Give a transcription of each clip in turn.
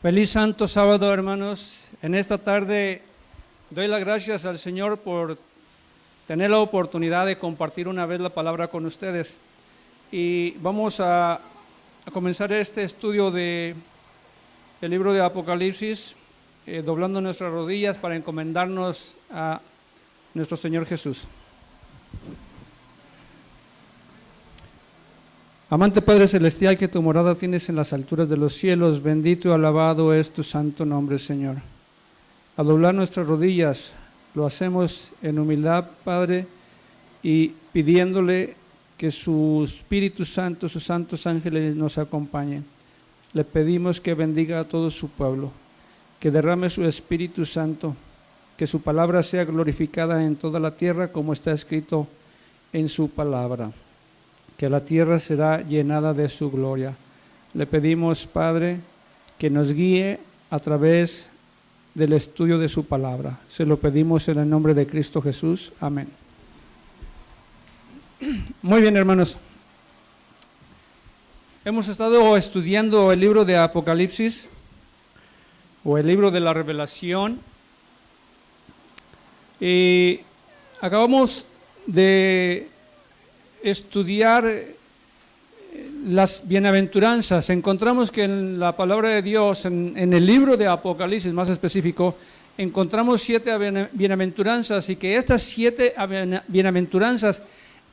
Feliz Santo Sábado, hermanos. En esta tarde doy las gracias al Señor por tener la oportunidad de compartir una vez la palabra con ustedes. Y vamos a comenzar este estudio del libro de Apocalipsis, doblando nuestras rodillas para encomendarnos a nuestro Señor Jesús. Amante Padre Celestial, que tu morada tienes en las alturas de los cielos, bendito y alabado es tu santo nombre, Señor. Al doblar nuestras rodillas, lo hacemos en humildad, Padre, y pidiéndole que su Espíritu Santo, sus santos ángeles nos acompañen. Le pedimos que bendiga a todo su pueblo, que derrame su Espíritu Santo, que su palabra sea glorificada en toda la tierra como está escrito en su palabra, que la tierra será llenada de su gloria. Le pedimos, Padre, que nos guíe a través del estudio de su palabra. Se lo pedimos en el nombre de Cristo Jesús. Amén. Muy bien, hermanos. Hemos estado estudiando el libro de Apocalipsis, o el libro de la Revelación, y acabamos de estudiar las bienaventuranzas. Encontramos que en la palabra de Dios, en el libro de Apocalipsis más específico, encontramos 7 bienaventuranzas, y que estas 7 bienaventuranzas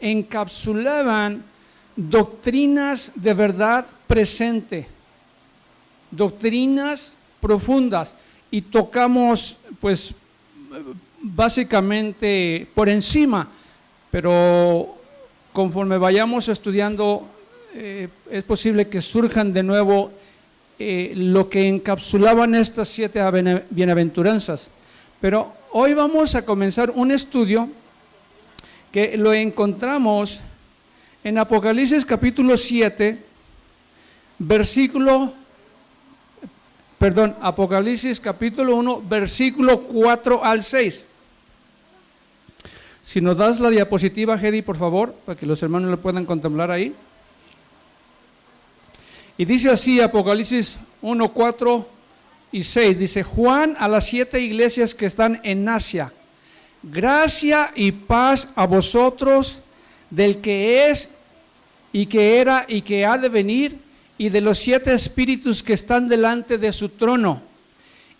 encapsulaban doctrinas de verdad presente, doctrinas profundas, y tocamos pues básicamente por encima, pero conforme vayamos estudiando, es posible que surjan de nuevo lo que encapsulaban estas 7 bienaventuranzas. Pero hoy vamos a comenzar un estudio que lo encontramos en Apocalipsis capítulo 7, Apocalipsis capítulo 1, versículo 4 al 6. Si nos das la diapositiva, Hedy, por favor, para que los hermanos lo puedan contemplar ahí. Y dice así, Apocalipsis 1, 4 y 6, dice: Juan a las 7 iglesias que están en Asia, gracia y paz a vosotros, del que es, y que era, y que ha de venir, y de los 7 espíritus que están delante de su trono,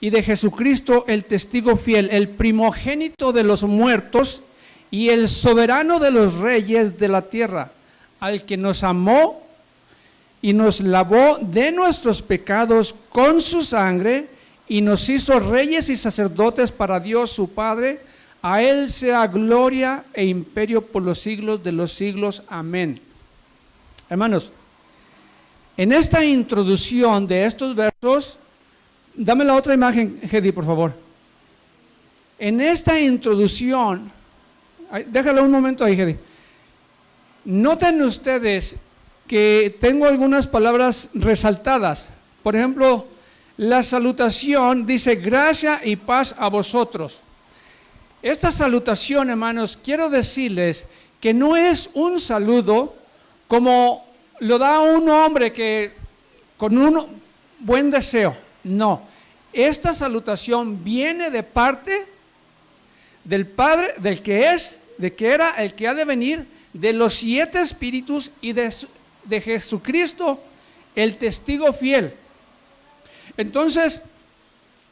y de Jesucristo el testigo fiel, el primogénito de los muertos, y el soberano de los reyes de la tierra, al que nos amó y nos lavó de nuestros pecados con su sangre, y nos hizo reyes y sacerdotes para Dios su Padre. A él sea gloria e imperio por los siglos de los siglos. Amén. Hermanos, en esta introducción de estos versos, dame la otra imagen, Hedy, por favor. En esta introducción, déjalo un momento ahí, Hedy. Noten ustedes que tengo algunas palabras resaltadas. Por ejemplo, la salutación dice: gracia y paz a vosotros. Esta salutación, hermanos, quiero decirles que no es un saludo como lo da un hombre que con un buen deseo. No, esta salutación viene de parte del Padre, del que es, de que era, el que ha de venir, de los 7 espíritus y de Jesucristo, el testigo fiel. Entonces,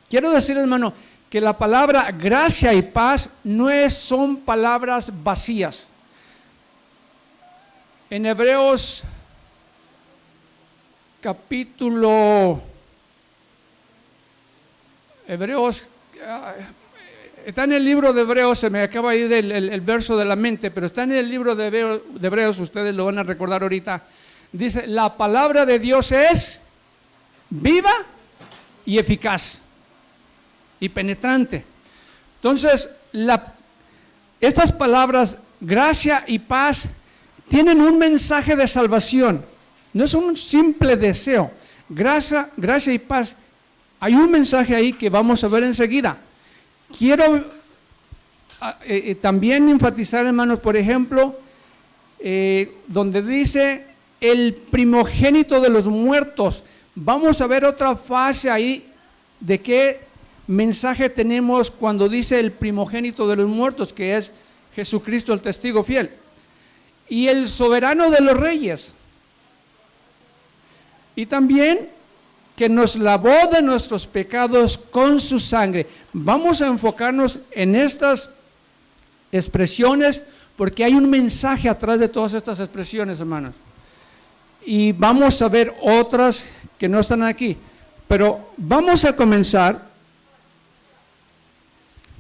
quiero decir, hermano, que la palabra gracia y paz no son palabras vacías. En Hebreos está en el libro de Hebreos, se me acaba de ir el verso de la mente, pero está en el libro de Hebreos, ustedes lo van a recordar ahorita. Dice: la palabra de Dios es viva y eficaz y penetrante. Entonces, estas palabras, gracia y paz, tienen un mensaje de salvación. No es un simple deseo. Gracia y paz. Hay un mensaje ahí que vamos a ver enseguida. Quiero también enfatizar, hermanos, por ejemplo, donde dice el primogénito de los muertos. Vamos a ver otra fase ahí de qué mensaje tenemos cuando dice el primogénito de los muertos, que es Jesucristo el testigo fiel, y el soberano de los reyes, y también que nos lavó de nuestros pecados con su sangre. Vamos a enfocarnos en estas expresiones porque hay un mensaje atrás de todas estas expresiones, hermanos, y vamos a ver otras que no están aquí, pero vamos a comenzar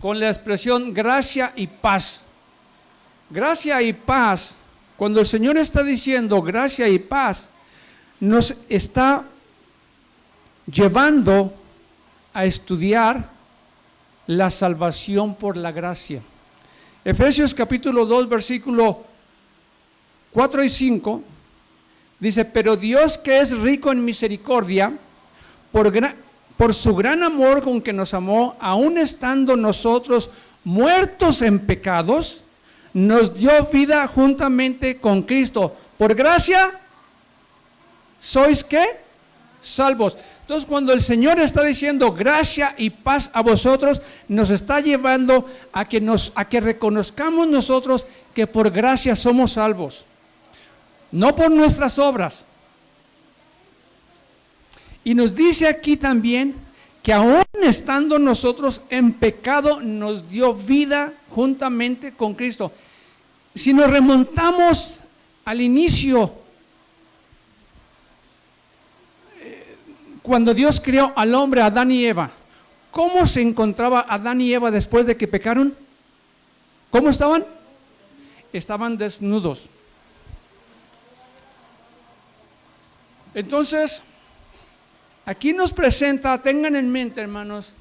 con la expresión gracia y paz. Gracia y paz, cuando el Señor está diciendo gracia y paz, nos está llevando a estudiar la salvación por la gracia. Efesios capítulo 2, versículo 4 y 5, dice: pero Dios, que es rico en misericordia, por su gran amor con que nos amó, aun estando nosotros muertos en pecados, nos dio vida juntamente con Cristo. Por gracia, ¿sois qué? Salvos. Entonces, cuando el Señor está diciendo gracia y paz a vosotros, nos está llevando a que reconozcamos nosotros que por gracia somos salvos, no por nuestras obras. Y nos dice aquí también que aún estando nosotros en pecado, nos dio vida juntamente con Cristo. Si nos remontamos al inicio, cuando Dios creó al hombre, Adán y Eva, ¿cómo se encontraba Adán y Eva después de que pecaron? ¿Cómo estaban? Estaban desnudos. Entonces, aquí nos presenta, tengan en mente, hermanos,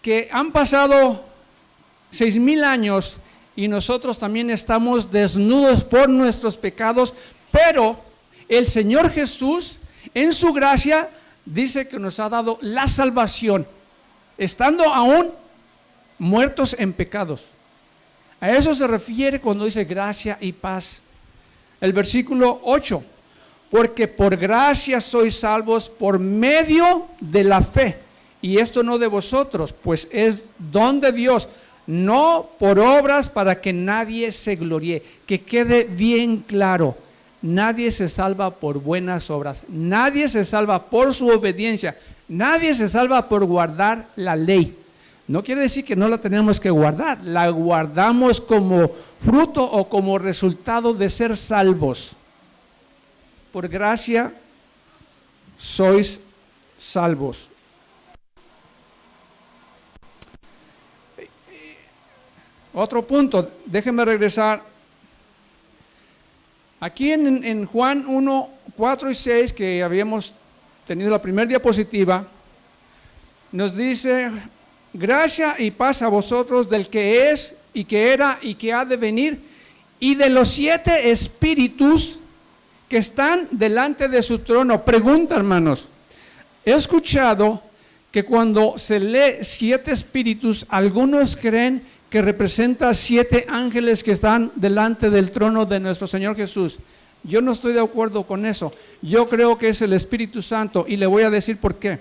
que han pasado 6,000 años y nosotros también estamos desnudos por nuestros pecados, pero el Señor Jesús, en su gracia, dice que nos ha dado la salvación, estando aún muertos en pecados. A eso se refiere cuando dice gracia y paz. El versículo 8: porque por gracia sois salvos por medio de la fe, y esto no de vosotros, pues es don de Dios, no por obras, para que nadie se gloríe. Que quede bien claro: nadie se salva por buenas obras, nadie se salva por su obediencia, nadie se salva por guardar la ley. No quiere decir que no la tenemos que guardar, la guardamos como fruto o como resultado de ser salvos. Por gracia sois salvos. Otro punto, déjenme regresar. Aquí en Juan 1, 4 y 6, que habíamos tenido la primera diapositiva, nos dice: gracia y paz a vosotros del que es y que era y que ha de venir, y de los 7 espíritus que están delante de su trono. Pregunta, hermanos, he escuchado que cuando se lee 7 espíritus, algunos creen que representa 7 ángeles que están delante del trono de nuestro Señor Jesús. Yo no estoy de acuerdo con eso. Yo creo que es el Espíritu Santo, y le voy a decir por qué.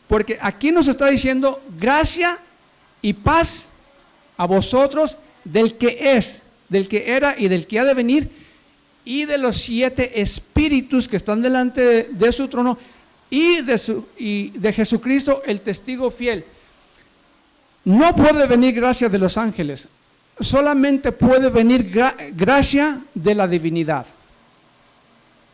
Porque aquí nos está diciendo gracia y paz a vosotros del que es, del que era y del que ha de venir, y de los 7 espíritus que están delante de su trono, y de Jesucristo el testigo fiel. No puede venir gracia de los ángeles, solamente puede venir gracia de la divinidad.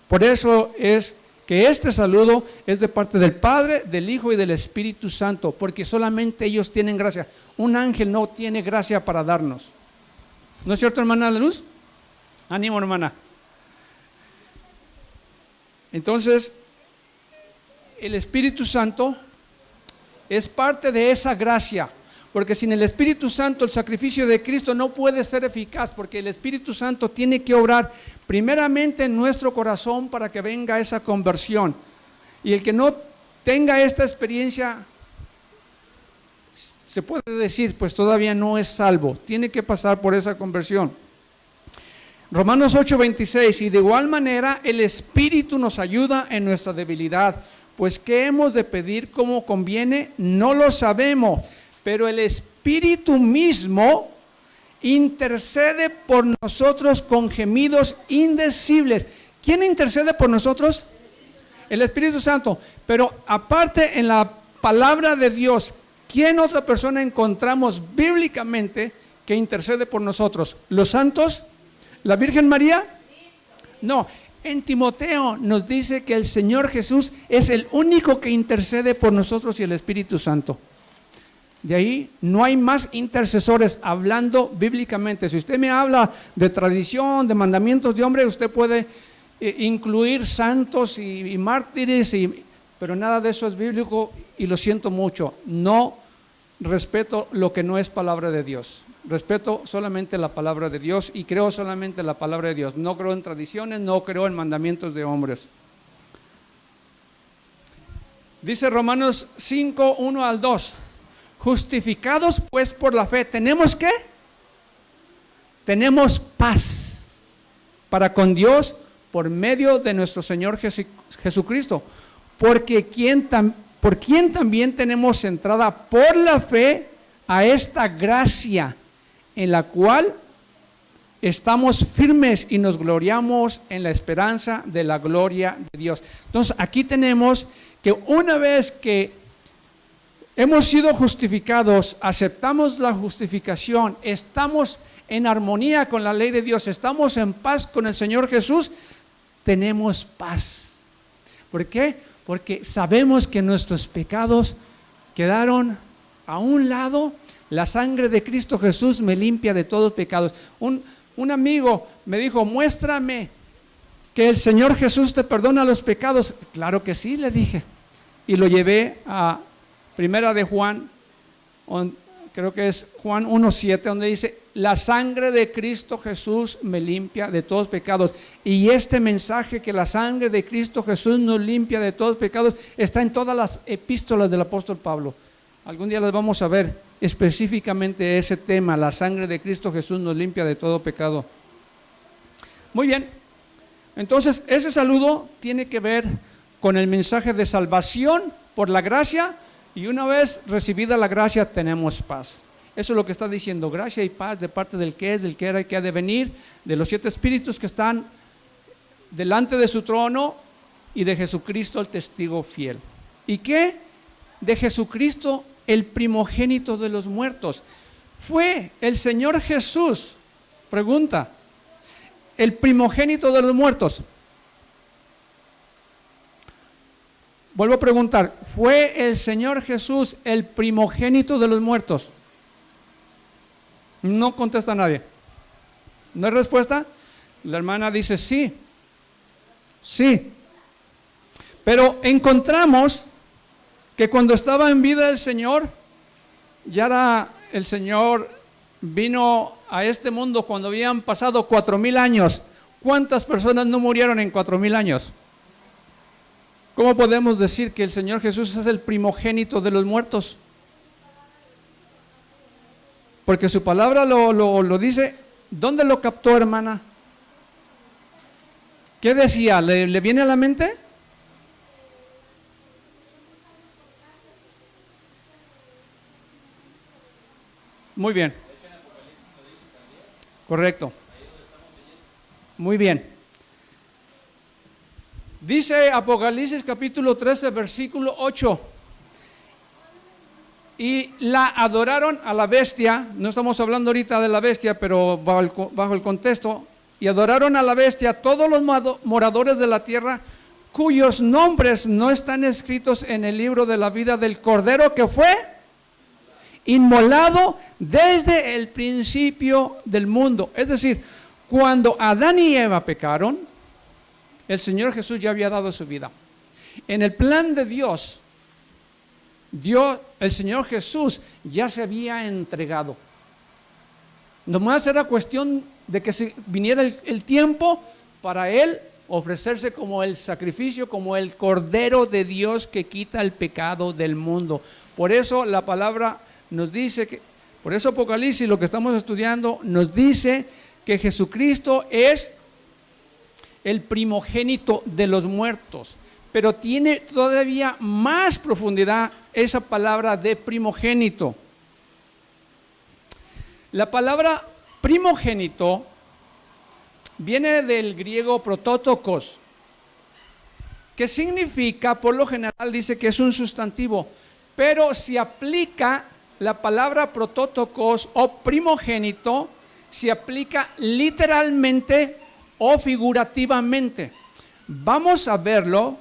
Por eso es que este saludo es de parte del Padre, del Hijo y del Espíritu Santo, porque solamente ellos tienen gracia. Un ángel no tiene gracia para darnos. ¿No es cierto, hermana La Luz? Ánimo, hermana. Entonces, el Espíritu Santo es parte de esa gracia, porque sin el Espíritu Santo el sacrificio de Cristo no puede ser eficaz, porque el Espíritu Santo tiene que obrar primeramente en nuestro corazón para que venga esa conversión. Y el que no tenga esta experiencia, se puede decir, pues todavía no es salvo, tiene que pasar por esa conversión. Romanos 8:26: y de igual manera el Espíritu nos ayuda en nuestra debilidad, pues ¿qué hemos de pedir como conviene? No lo sabemos, pero el Espíritu mismo intercede por nosotros con gemidos indecibles. ¿Quién intercede por nosotros? El Espíritu Santo. Pero aparte, en la palabra de Dios, ¿quién otra persona encontramos bíblicamente que intercede por nosotros? ¿Los santos? ¿La Virgen María? No. En Timoteo nos dice que el Señor Jesús es el único que intercede por nosotros y el Espíritu Santo. De ahí no hay más intercesores hablando bíblicamente. Si usted me habla de tradición, de mandamientos de hombre, usted puede incluir santos y mártires, pero nada de eso es bíblico y lo siento mucho. No respeto lo que no es palabra de Dios. Respeto solamente la palabra de Dios y creo solamente la palabra de Dios. No creo en tradiciones, no creo en mandamientos de hombres. Dice Romanos 5, 1 al 2. Justificados pues por la fe, ¿tenemos qué? Tenemos paz para con Dios por medio de nuestro Señor Jesucristo, por quien también tenemos entrada por la fe a esta gracia en la cual estamos firmes y nos gloriamos en la esperanza de la gloria de Dios. Entonces aquí tenemos que una vez que hemos sido justificados, aceptamos la justificación, estamos en armonía con la ley de Dios, estamos en paz con el Señor Jesús, tenemos paz. ¿Por qué? Porque sabemos que nuestros pecados quedaron a un lado. La sangre de Cristo Jesús me limpia de todos pecados. Un amigo me dijo, muéstrame que el Señor Jesús te perdona los pecados. Claro que sí, le dije. Y lo llevé a Primera de Juan, creo que es Juan 1:7, donde dice, la sangre de Cristo Jesús me limpia de todos pecados. Y este mensaje que la sangre de Cristo Jesús nos limpia de todos pecados está en todas las epístolas del apóstol Pablo. Algún día las vamos a ver específicamente ese tema, la sangre de Cristo Jesús nos limpia de todo pecado. Muy bien, entonces ese saludo tiene que ver con el mensaje de salvación por la gracia. Y una vez recibida la gracia, tenemos paz. Eso es lo que está diciendo, gracia y paz de parte del que es, del que era y que ha de venir, de los 7 espíritus que están delante de su trono y de Jesucristo, el testigo fiel. ¿Y qué? De Jesucristo, el primogénito de los muertos. Fue el Señor Jesús, pregunta, el primogénito de los muertos. Vuelvo a preguntar, ¿fue el Señor Jesús el primogénito de los muertos? No contesta nadie. ¿No hay respuesta? La hermana dice sí. Sí. Pero encontramos que cuando estaba en vida el Señor, el Señor vino a este mundo cuando habían pasado 4,000 años. ¿Cuántas personas no murieron en 4,000 años? ¿Cómo podemos decir que el Señor Jesús es el primogénito de los muertos? Porque su palabra lo dice. ¿Dónde lo captó, hermana? ¿Qué decía? ¿Le viene a la mente? Muy bien. Correcto. Muy bien. Dice Apocalipsis capítulo 13, versículo 8. Y la adoraron a la bestia, no estamos hablando ahorita de la bestia, pero bajo el contexto, y adoraron a la bestia todos los moradores de la tierra, cuyos nombres no están escritos en el libro de la vida del Cordero que fue inmolado desde el principio del mundo. Es decir, cuando Adán y Eva pecaron, el Señor Jesús ya había dado su vida. En el plan de Dios, el Señor Jesús ya se había entregado. Nomás era cuestión de que viniera el tiempo para Él ofrecerse como el sacrificio, como el Cordero de Dios que quita el pecado del mundo. Por eso la palabra nos dice por eso Apocalipsis, lo que estamos estudiando, nos dice que Jesucristo es el primogénito de los muertos. pero tiene todavía más profundidad esa palabra de primogénito. La palabra primogénito viene del griego protótokos, que significa, por lo general dice que es un sustantivo, pero si aplica la palabra protótokos o primogénito, se aplica literalmente o figurativamente. Vamos a verlo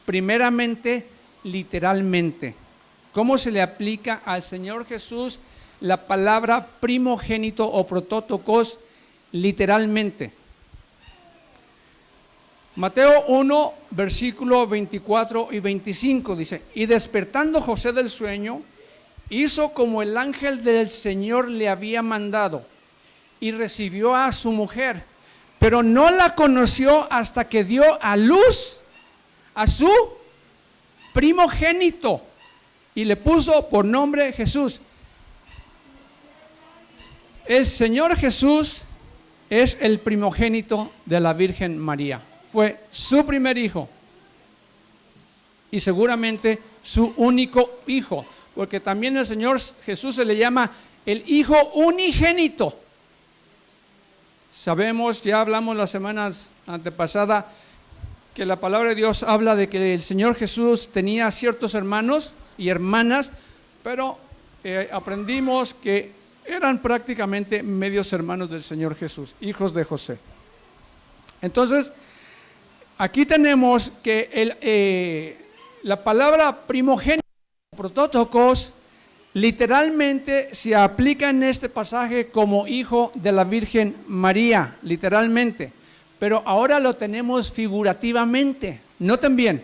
primeramente literalmente. ¿Cómo se le aplica al Señor Jesús la palabra primogénito o protótokos literalmente? Mateo 1, versículo 24 y 25 dice: y despertando José del sueño, hizo como el ángel del Señor le había mandado, y recibió a su mujer, pero no la conoció hasta que dio a luz a su primogénito, y le puso por nombre Jesús. El Señor Jesús es el primogénito de la Virgen María. Fue su primer hijo y seguramente su único hijo, porque también al Señor Jesús se le llama el Hijo unigénito. Sabemos, ya hablamos las semanas antepasadas, que la palabra de Dios habla de que el Señor Jesús tenía ciertos hermanos y hermanas, pero aprendimos que eran prácticamente medios hermanos del Señor Jesús, hijos de José. Entonces, aquí tenemos que la palabra primogénito, protótokos, literalmente se aplica en este pasaje como hijo de la Virgen María, literalmente, pero ahora lo tenemos figurativamente. Noten bien,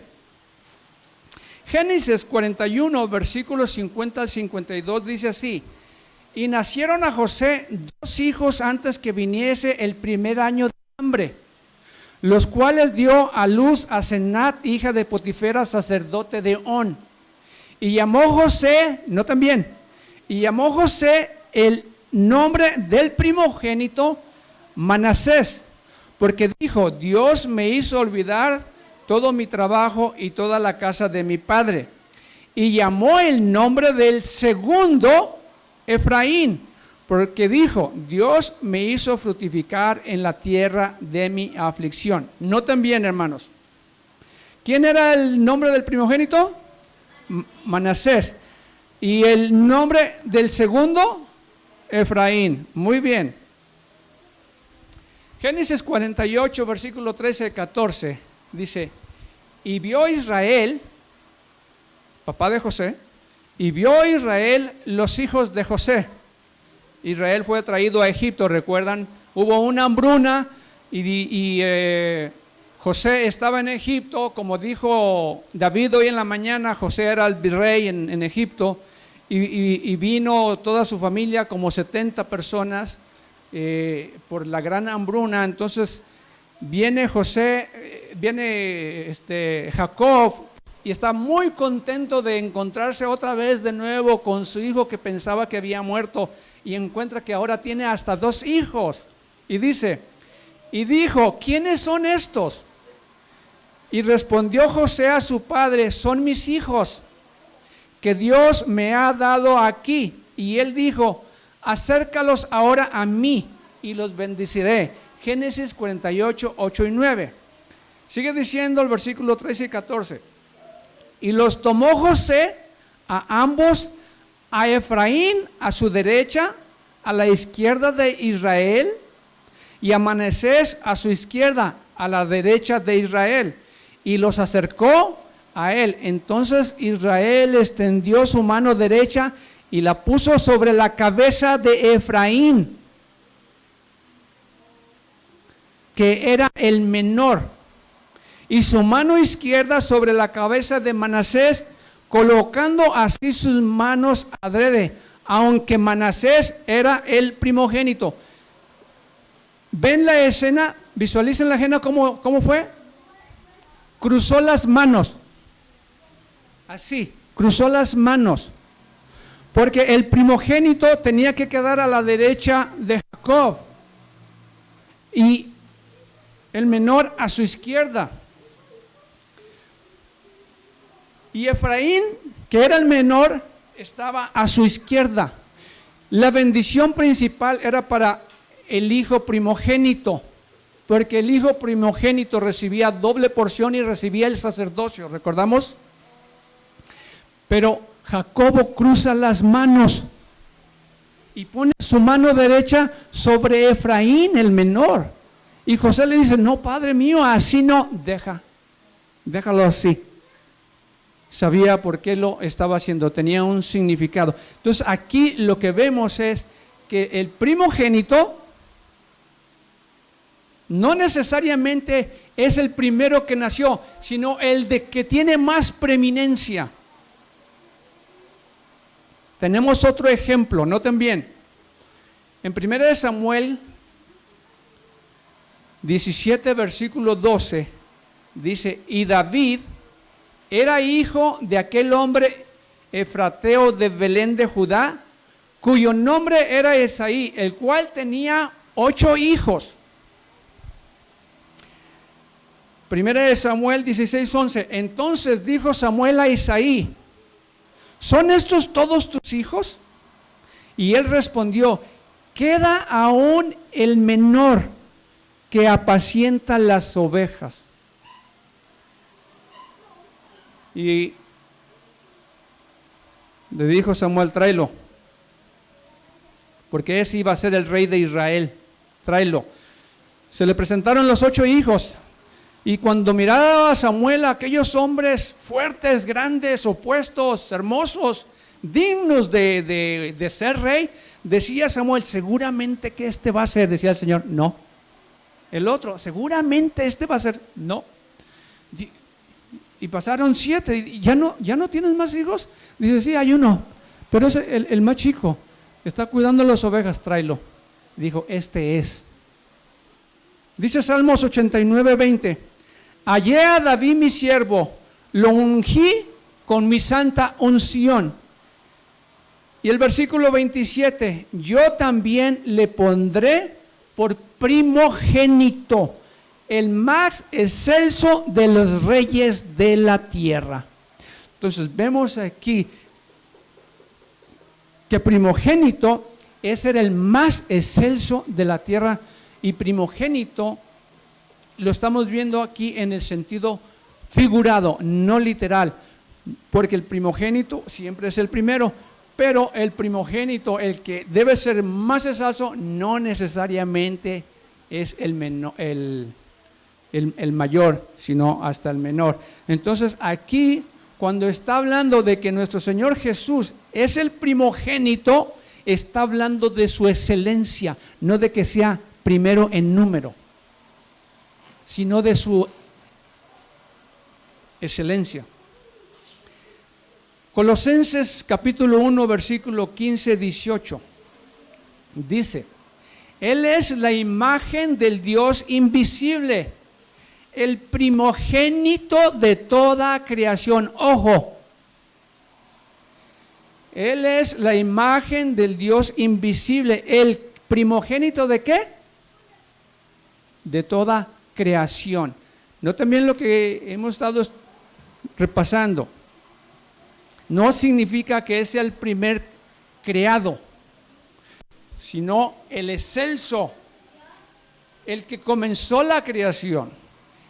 Génesis 41, versículos 50 al 52 dice así: y nacieron a José 2 hijos antes que viniese el primer año de hambre, los cuales dio a luz a Senat, hija de Potifera, sacerdote de On. Y llamó José, no también, y llamó José el nombre del primogénito Manasés, porque dijo: Dios me hizo olvidar todo mi trabajo y toda la casa de mi padre. Y llamó el nombre del segundo Efraín, porque dijo: Dios me hizo fructificar en la tierra de mi aflicción. Noten bien, hermanos, ¿quién era el nombre del primogénito? Manasés. ¿Y el nombre del segundo? Efraín. Muy bien. Génesis 48, versículo 13 y 14 dice: y vio Israel, papá de José, y vio Israel los hijos de José. Israel fue traído a Egipto, recuerdan, hubo una hambruna y José estaba en Egipto, como dijo David hoy en la mañana. José era el virrey en Egipto, y vino toda su familia, como 70 personas, por la gran hambruna. Entonces viene Jacob, y está muy contento de encontrarse otra vez de nuevo con su hijo que pensaba que había muerto, y encuentra que ahora tiene hasta 2 hijos. Y dice, y dijo: ¿quiénes son estos? Y respondió José a su padre: son mis hijos, que Dios me ha dado aquí. Y él dijo: acércalos ahora a mí y los bendeciré. Génesis 48, 8 y 9. Sigue diciendo el versículo 13 y 14. Y los tomó José a ambos, a Efraín a su derecha, a la izquierda de Israel, y a Manasés a su izquierda, a la derecha de Israel, y los acercó a él. Entonces Israel extendió su mano derecha y la puso sobre la cabeza de Efraín, que era el menor, y su mano izquierda sobre la cabeza de Manasés, colocando así sus manos adrede, aunque Manasés era el primogénito. ¿Ven la escena? Visualicen la escena. ¿Cómo fue? Cruzó las manos, así, cruzó las manos, porque el primogénito tenía que quedar a la derecha de Jacob y el menor a su izquierda. Y Efraín, que era el menor, estaba a su izquierda. La bendición principal era para el hijo primogénito, porque el hijo primogénito recibía doble porción y recibía el sacerdocio, ¿recordamos? Pero Jacobo cruza las manos y pone su mano derecha sobre Efraín, el menor. Y José le dice, no, padre mío, así no, déjalo así. Sabía por qué lo estaba haciendo, tenía un significado. Entonces aquí lo que vemos es que el primogénito no necesariamente es el primero que nació, sino el de que tiene más preeminencia. Tenemos otro ejemplo, noten bien. En 1 Samuel 17, versículo 12, dice, y David era hijo de aquel hombre efrateo de Belén de Judá, cuyo nombre era Esaí, el cual tenía 8 hijos. 1 Samuel 16, 11, entonces dijo Samuel a Isaí, ¿son estos todos tus hijos? Y él respondió, queda aún el menor que apacienta las ovejas. Y le dijo Samuel, tráelo, porque ese iba a ser el rey de Israel, tráelo. Se le presentaron los 8 hijos, y cuando miraba a Samuel a aquellos hombres fuertes, grandes, opuestos, hermosos, dignos de ser rey, decía Samuel, seguramente que este va a ser, decía el Señor, no. El otro, seguramente este va a ser, no. Y pasaron 7, ¿ya no tienes más hijos? Dice, sí, hay uno, pero es el más chico, está cuidando las ovejas, tráelo. Dijo, este es. Dice Salmos 89, 20, hallé a David mi siervo, lo ungí con mi santa unción. Y el versículo 27, yo también le pondré por primogénito, el más excelso de los reyes de la tierra. Entonces vemos aquí que primogénito es el más excelso de la tierra, y primogénito lo estamos viendo aquí en el sentido figurado, no literal, porque el primogénito siempre es el primero, pero el primogénito, el que debe ser más excelso, no necesariamente es el mayor, sino hasta el menor. Entonces aquí, cuando está hablando de que nuestro Señor Jesús es el primogénito, está hablando de su excelencia, no de que sea primero en número, sino de su excelencia. Colosenses capítulo 1, versículo 15, 18, dice, Él es la imagen del Dios invisible, el primogénito de toda creación. Ojo, Él es la imagen del Dios invisible, el primogénito ¿de qué? De toda creación. Noten bien lo que hemos estado repasando. No significa que es el primer creado, sino el excelso, el que comenzó la creación.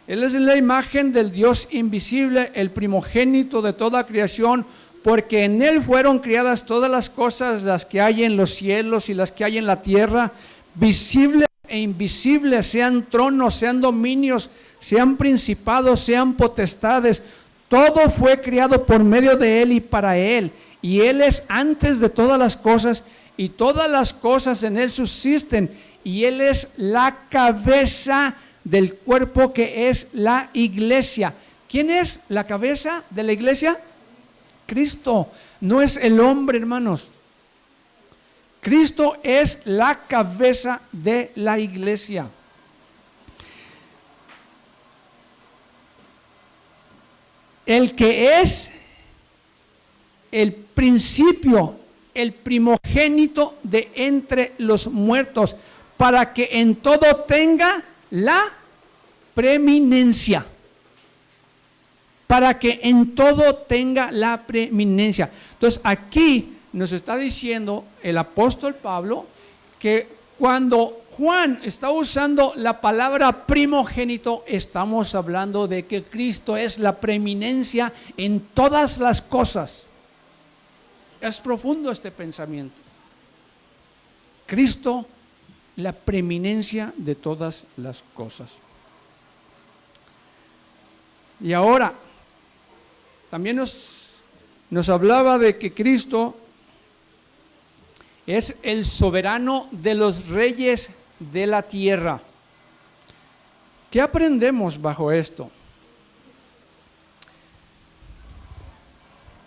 Él es la imagen del Dios invisible, el primogénito de toda creación, porque en Él fueron creadas todas las cosas, las que hay en los cielos y las que hay en la tierra, visibles e invisibles, sean tronos, sean dominios, sean principados, sean potestades. Todo fue creado por medio de Él y para Él, y Él es antes de todas las cosas, y todas las cosas en Él subsisten, y Él es la cabeza del cuerpo que es la iglesia. ¿Quién es la cabeza de la iglesia? Cristo, no es el hombre, hermanos. Cristo es la cabeza de la iglesia. El que es el principio, el primogénito de entre los muertos, para que en todo tenga la preeminencia. para que en todo tenga la preeminencia. Entonces aquí nos está diciendo el apóstol Pablo que cuando Juan está usando la palabra primogénito, estamos hablando de que Cristo es la preeminencia en todas las cosas. Es profundo este pensamiento. Cristo, la preeminencia de todas las cosas. Y ahora, también nos hablaba de que Cristo es el soberano de los reyes de la tierra. ¿Qué aprendemos bajo esto?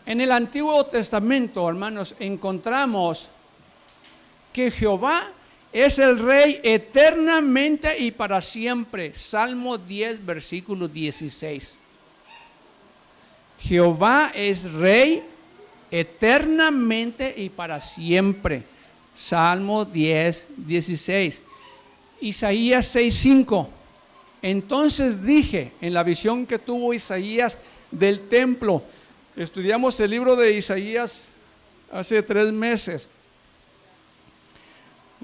En el Antiguo Testamento, hermanos, encontramos que Jehová es el rey eternamente y para siempre. Salmo 10, versículo 16. Jehová es rey eternamente y para siempre. Salmo 10, 16. Isaías 6, 5. Entonces dije, en la visión que tuvo Isaías del templo, estudiamos el libro de Isaías hace 3 meses.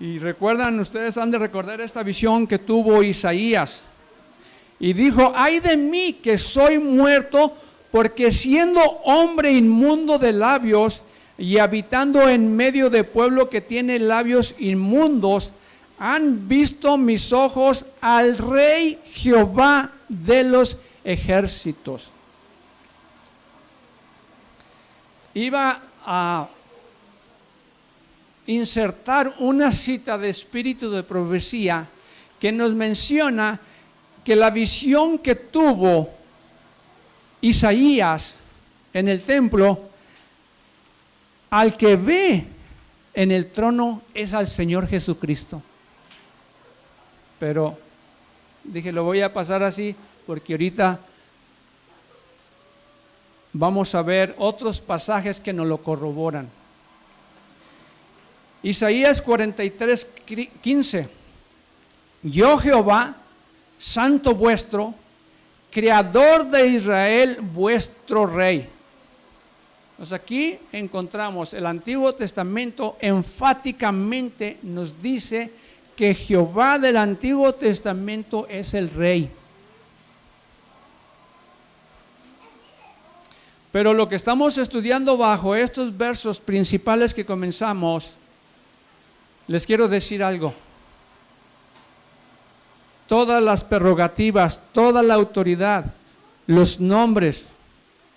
Y recuerdan, ustedes han de recordar esta visión que tuvo Isaías. Y dijo, ay de mí que soy muerto, porque siendo hombre inmundo de labios y habitando en medio de pueblo que tiene labios inmundos, han visto mis ojos al Rey Jehová de los ejércitos. Iba a insertar una cita de espíritu de profecía que nos menciona que la visión que tuvo Isaías en el templo, al que ve en el trono es al Señor Jesucristo. Pero dije, lo voy a pasar así porque ahorita vamos a ver otros pasajes que nos lo corroboran. Isaías 43, 15. Yo Jehová, santo vuestro, creador de Israel, vuestro rey. Pues aquí encontramos el Antiguo Testamento enfáticamente nos dice que Jehová del Antiguo Testamento es el rey. Pero lo que estamos estudiando bajo estos versos principales que comenzamos, les quiero decir algo. Todas las prerrogativas, toda la autoridad, los nombres,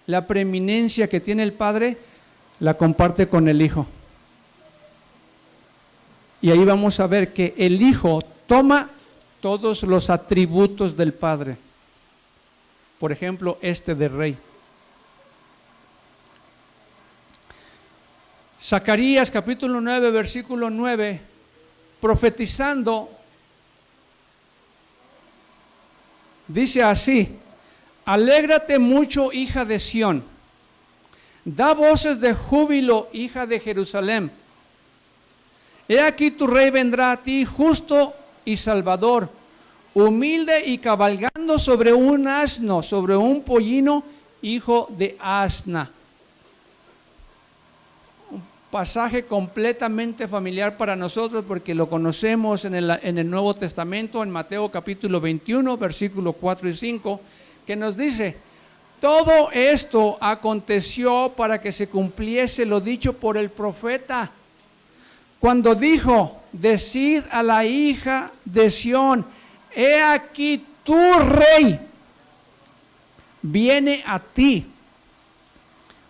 la preeminencia que tiene el Padre, la comparte con el Hijo. Y ahí vamos a ver que el Hijo toma todos los atributos del Padre. Por ejemplo, este de rey. Zacarías capítulo 9, versículo 9, profetizando, dice así: alégrate mucho, hija de Sión, da voces de júbilo, hija de Jerusalén. He aquí tu rey vendrá a ti, justo y salvador, humilde y cabalgando sobre un asno, sobre un pollino, hijo de asna. Un pasaje completamente familiar para nosotros porque lo conocemos en el Nuevo Testamento, en Mateo capítulo 21, versículos 4 y 5, que nos dice: todo esto aconteció para que se cumpliese lo dicho por el profeta, cuando dijo: decid a la hija de Sión, he aquí tu rey viene a ti,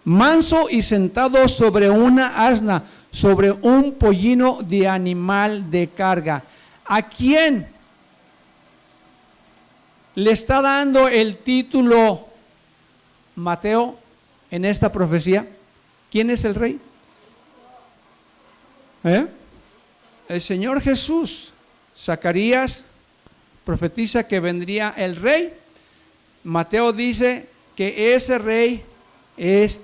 manso y sentado sobre una asna, sobre un pollino de animal de carga. ¿A quién le está dando el título Mateo en esta profecía? ¿Quién es el rey? El Señor Jesús. Zacarías profetiza que vendría el rey. Mateo dice que ese rey es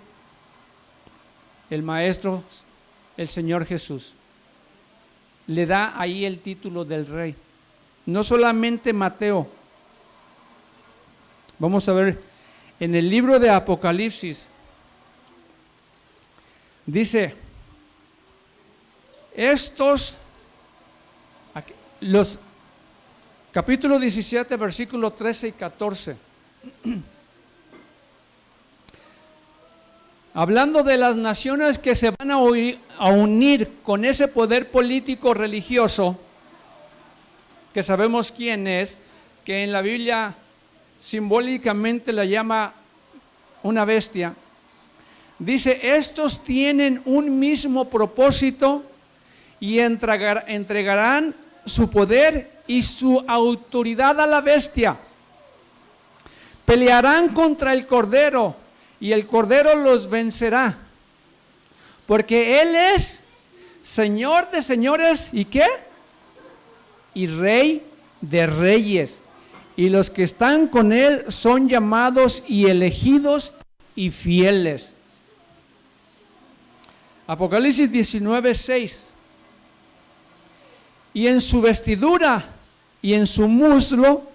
el Maestro, el Señor Jesús. Le da ahí el título del rey. No solamente Mateo. Vamos a ver en el libro de Apocalipsis, dice, los capítulo 17, versículos 13 y 14. Hablando de las naciones que se van a unir con ese poder político religioso, que sabemos quién es, que en la Biblia simbólicamente la llama una bestia. Dice, estos tienen un mismo propósito y entregarán su poder y su autoridad a la bestia. Pelearán contra el Cordero y el Cordero los vencerá, porque Él es Señor de señores, ¿y qué? Y Rey de reyes, y los que están con Él son llamados y elegidos y fieles. Apocalipsis 19, 6. Y en su vestidura y en su muslo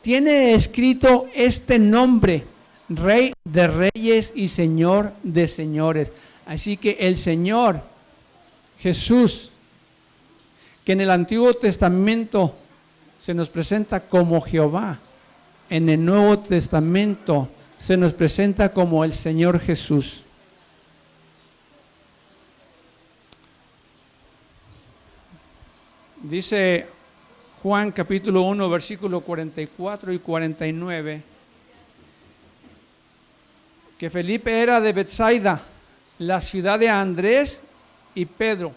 tiene escrito este nombre: Rey de reyes y Señor de señores. Así que el Señor Jesús, que en el Antiguo Testamento se nos presenta como Jehová, en el Nuevo Testamento se nos presenta como el Señor Jesús. Dice Juan capítulo 1, versículo 44 y 49, que Felipe era de Betsaida, la ciudad de Andrés y Pedro.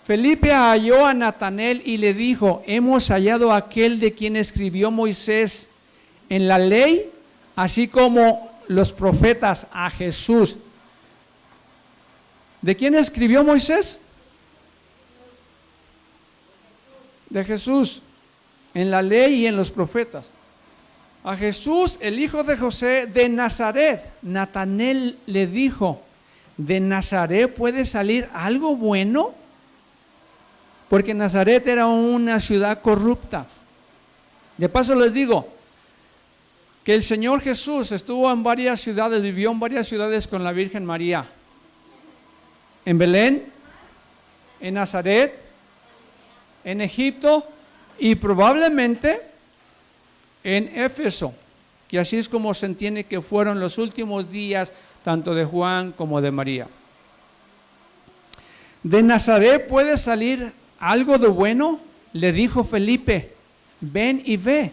Felipe halló a Natanael y le dijo: hemos hallado a aquel de quien escribió Moisés en la ley, así como los profetas, a Jesús. ¿De quién escribió Moisés? De Jesús, en la ley y en los profetas. A Jesús, el hijo de José de Nazaret. Natanael le dijo: ¿de Nazaret puede salir algo bueno? Porque Nazaret era una ciudad corrupta. De paso les digo que el Señor Jesús estuvo en varias ciudades, vivió en varias ciudades con la Virgen María. En Belén, en Nazaret, en Egipto y probablemente en Éfeso, que así es como se entiende que fueron los últimos días tanto de Juan como de María. ¿De Nazaret puede salir algo de bueno? Le dijo Felipe: ven y ve.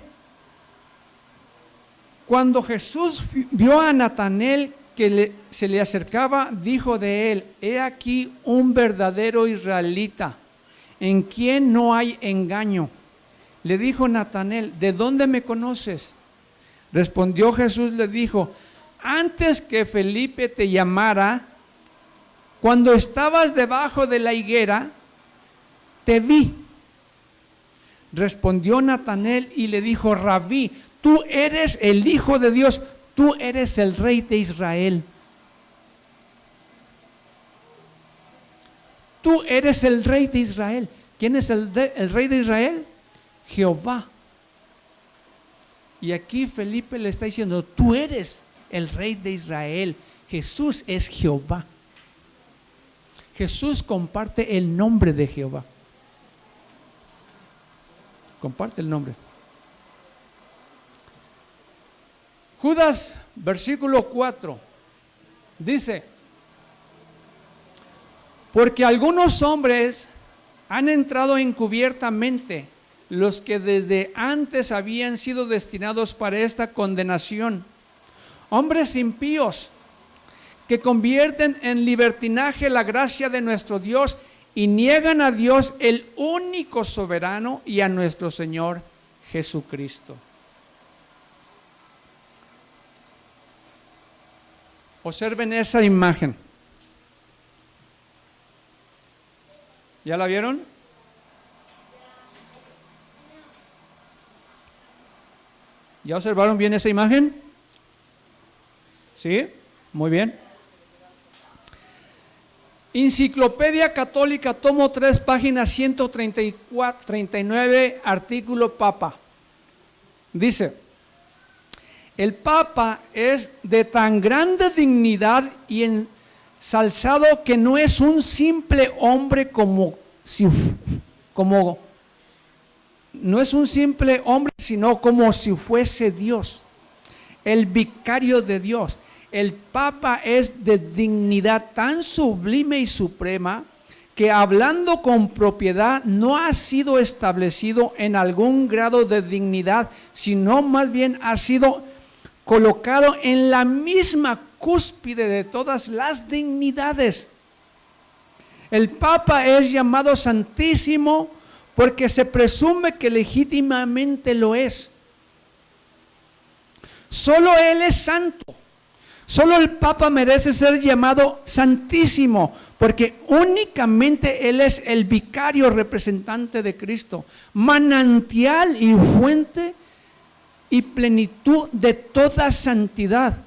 Cuando Jesús vio a Natanael que se le acercaba, dijo de él: he aquí un verdadero israelita, en quien no hay engaño. Le dijo Natanael: ¿de dónde me conoces? Respondió Jesús, le dijo: antes que Felipe te llamara, cuando estabas debajo de la higuera, te vi. Respondió Natanael y le dijo: Rabí, tú eres el Hijo de Dios, tú eres el Rey de Israel. Tú eres el Rey de Israel. ¿Quién es el Rey de Israel? Jehová. Y aquí Felipe le está diciendo: tú eres el Rey de Israel. Jesús es Jehová. Jesús comparte el nombre de Jehová. Comparte el nombre. Judas, versículo 4, dice: porque algunos hombres han entrado encubiertamente, los que desde antes habían sido destinados para esta condenación, hombres impíos, que convierten en libertinaje la gracia de nuestro Dios y niegan a Dios, el único soberano, y a nuestro Señor Jesucristo. Observen esa imagen. ¿Ya la vieron? ¿Ya observaron bien esa imagen? ¿Sí? Muy bien. Enciclopedia Católica, tomo 3, página 139, artículo Papa. Dice: El Papa es de tan grande dignidad y ensalzado que no es un simple hombre no es un simple hombre, sino como si fuese Dios, el vicario de Dios. El Papa es de dignidad tan sublime y suprema que, hablando con propiedad, no ha sido establecido en algún grado de dignidad, sino más bien ha sido colocado en la misma cúspide de todas las dignidades. El Papa es llamado Santísimo porque se presume que legítimamente lo es. Solo Él es santo. Solo el Papa merece ser llamado Santísimo, porque únicamente Él es el vicario representante de Cristo, manantial y fuente y plenitud de toda santidad.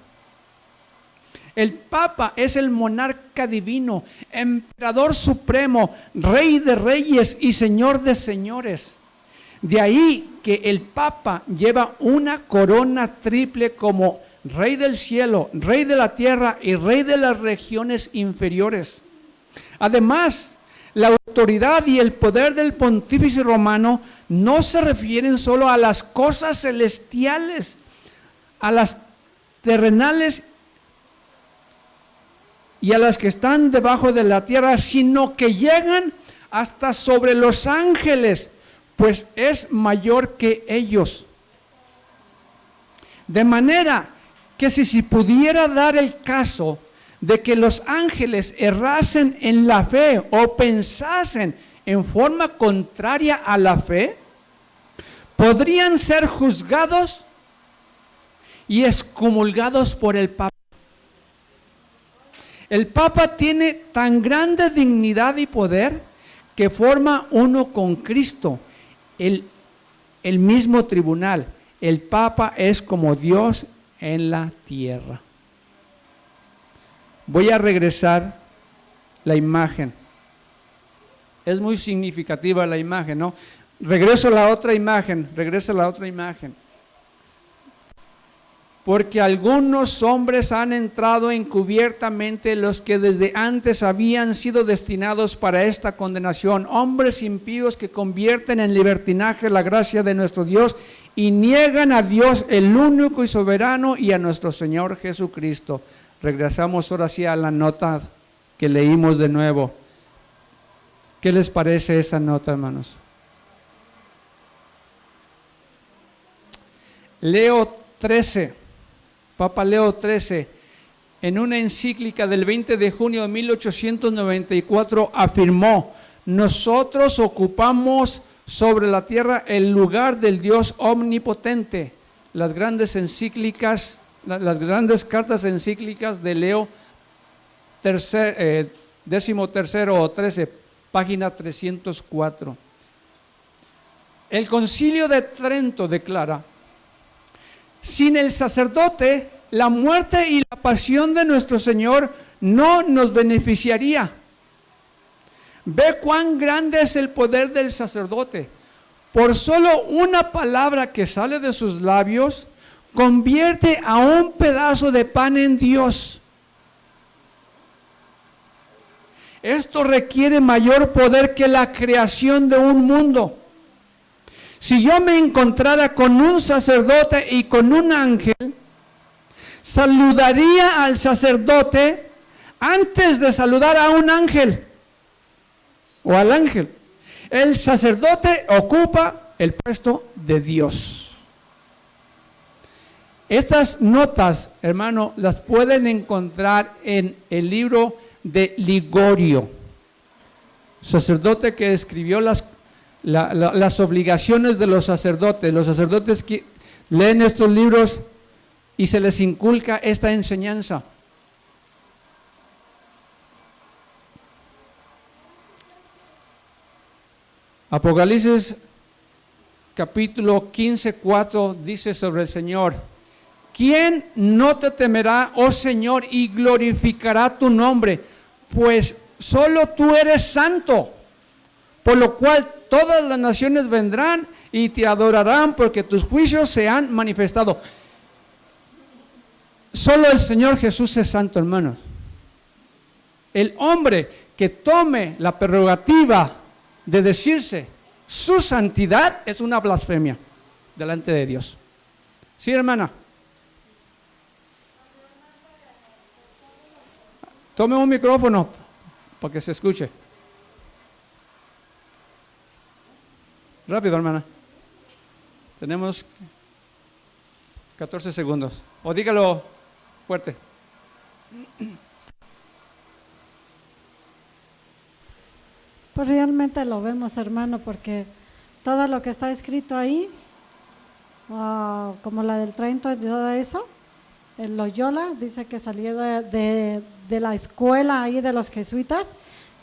El Papa es el monarca divino, emperador supremo, rey de reyes y señor de señores. De ahí que el Papa lleva una corona triple como Rey del cielo, Rey de la tierra y Rey de las regiones inferiores. Además, la autoridad y el poder del pontífice romano no se refieren solo a las cosas celestiales, a las terrenales y a las que están debajo de la tierra, sino que llegan hasta sobre los ángeles, pues es mayor que ellos. De manera que si pudiera dar el caso de que los ángeles errasen en la fe o pensasen en forma contraria a la fe, podrían ser juzgados y excomulgados por el Papa. El Papa tiene tan grande dignidad y poder que forma uno con Cristo, el mismo tribunal. El Papa es como Dios en la tierra. Voy a regresar la imagen. Es muy significativa la imagen, ¿no? Regresa la otra imagen. Porque algunos hombres han entrado encubiertamente, los que desde antes habían sido destinados para esta condenación, hombres impíos que convierten en libertinaje la gracia de nuestro Dios y niegan a Dios el único y soberano y a nuestro Señor Jesucristo. Regresamos ahora sí a la nota que leímos de nuevo. ¿Qué les parece esa nota, hermanos? Papa Leo XIII, en una encíclica del 20 de junio de 1894, afirmó: nosotros ocupamos sobre la tierra el lugar del Dios omnipotente. Las grandes encíclicas, las grandes cartas encíclicas de Leo XIII o XIII, página 304. El Concilio de Trento declara: sin el sacerdote, la muerte y la pasión de nuestro Señor no nos beneficiaría. Ve cuán grande es el poder del sacerdote. Por solo una palabra que sale de sus labios, convierte a un pedazo de pan en Dios. Esto requiere mayor poder que la creación de un mundo. Si yo me encontrara con un sacerdote y con un ángel, saludaría al sacerdote antes de saludar a un ángel o al ángel. El sacerdote ocupa el puesto de Dios. Estas notas, hermano, las pueden encontrar en el libro de Ligorio, sacerdote que escribió las obligaciones de los sacerdotes. Los sacerdotes que leen estos libros y se les inculca esta enseñanza. Apocalipsis capítulo 15:4 dice sobre el Señor: ¿quién no te temerá, oh Señor, y glorificará tu nombre? Pues solo tú eres santo, por lo cual todas las naciones vendrán y te adorarán, porque tus juicios se han manifestado. Solo el Señor Jesús es santo, hermanos. El hombre que tome la prerrogativa de decirse su santidad es una blasfemia delante de Dios. ¿Sí, hermana? Tome un micrófono para que se escuche. Rápido, hermana. Tenemos 14 segundos. O dígalo fuerte. Pues realmente lo vemos, hermano, porque todo lo que está escrito ahí, como la del Trento y todo eso, el Loyola dice que salió de la escuela ahí de los jesuitas,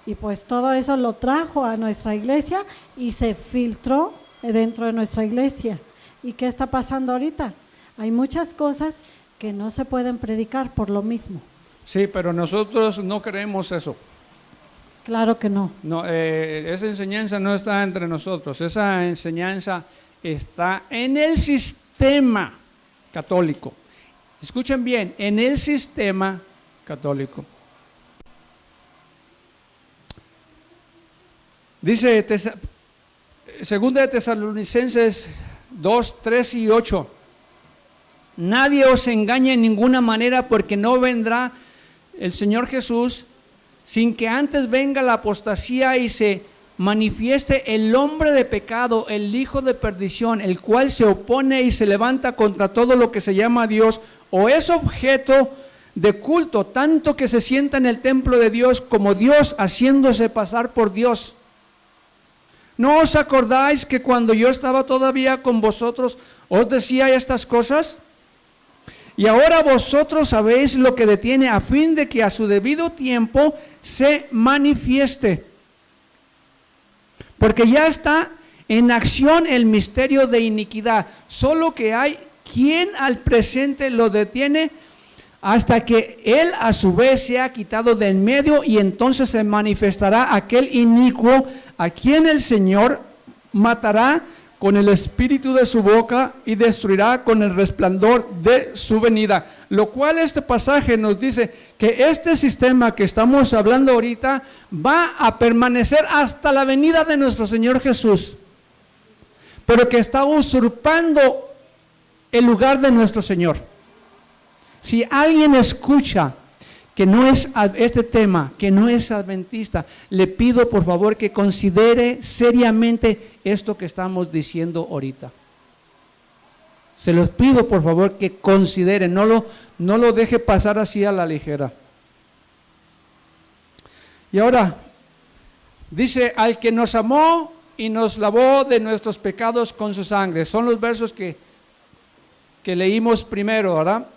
y pues todo eso lo trajo a nuestra iglesia y se filtró dentro de nuestra iglesia. ¿Y qué está pasando ahorita? Hay muchas cosas que no se pueden predicar por lo mismo. Sí, pero nosotros no creemos eso. Claro que no. No, esa enseñanza no está entre nosotros, esa enseñanza está en el sistema católico. Escuchen bien, en el sistema católico. Dice Segunda de Tesalonicenses 2, 3 y 8. Nadie os engañe en ninguna manera, porque no vendrá el Señor Jesús sin que antes venga la apostasía y se manifieste el hombre de pecado, el hijo de perdición, el cual se opone y se levanta contra todo lo que se llama Dios o es objeto de culto, tanto que se sienta en el templo de Dios como Dios, haciéndose pasar por Dios. ¿No os acordáis que cuando yo estaba todavía con vosotros os decía estas cosas? Y ahora vosotros sabéis lo que detiene, a fin de que a su debido tiempo se manifieste. Porque ya está en acción el misterio de iniquidad, solo que hay quien al presente lo detiene hasta que él a su vez sea quitado del medio, y entonces se manifestará aquel inicuo a quien el Señor matará con el espíritu de su boca y destruirá con el resplandor de su venida. Lo cual este pasaje nos dice que este sistema que estamos hablando ahorita va a permanecer hasta la venida de nuestro Señor Jesús, pero que está usurpando el lugar de nuestro Señor. Si alguien escucha que no es este tema, que no es adventista, le pido por favor que considere seriamente esto que estamos diciendo ahorita. Se los pido por favor que considere, no lo deje pasar así a la ligera. Y ahora, dice, al que nos amó y nos lavó de nuestros pecados con su sangre. Son los versos que leímos primero, ¿verdad?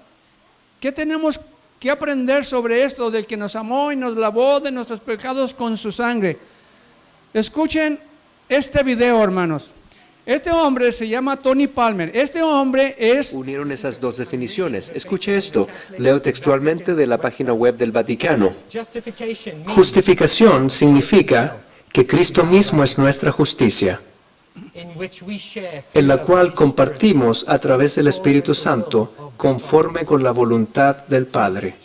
¿Qué tenemos que aprender sobre esto del que nos amó y nos lavó de nuestros pecados con su sangre? Escuchen este video, hermanos. Este hombre se llama Tony Palmer. Este hombre es... Unieron esas dos definiciones. Escuche esto. Leo textualmente de la página web del Vaticano. Justificación significa que Cristo mismo es nuestra justicia, en la cual compartimos a través del Espíritu Santo conforme con la voluntad del Padre.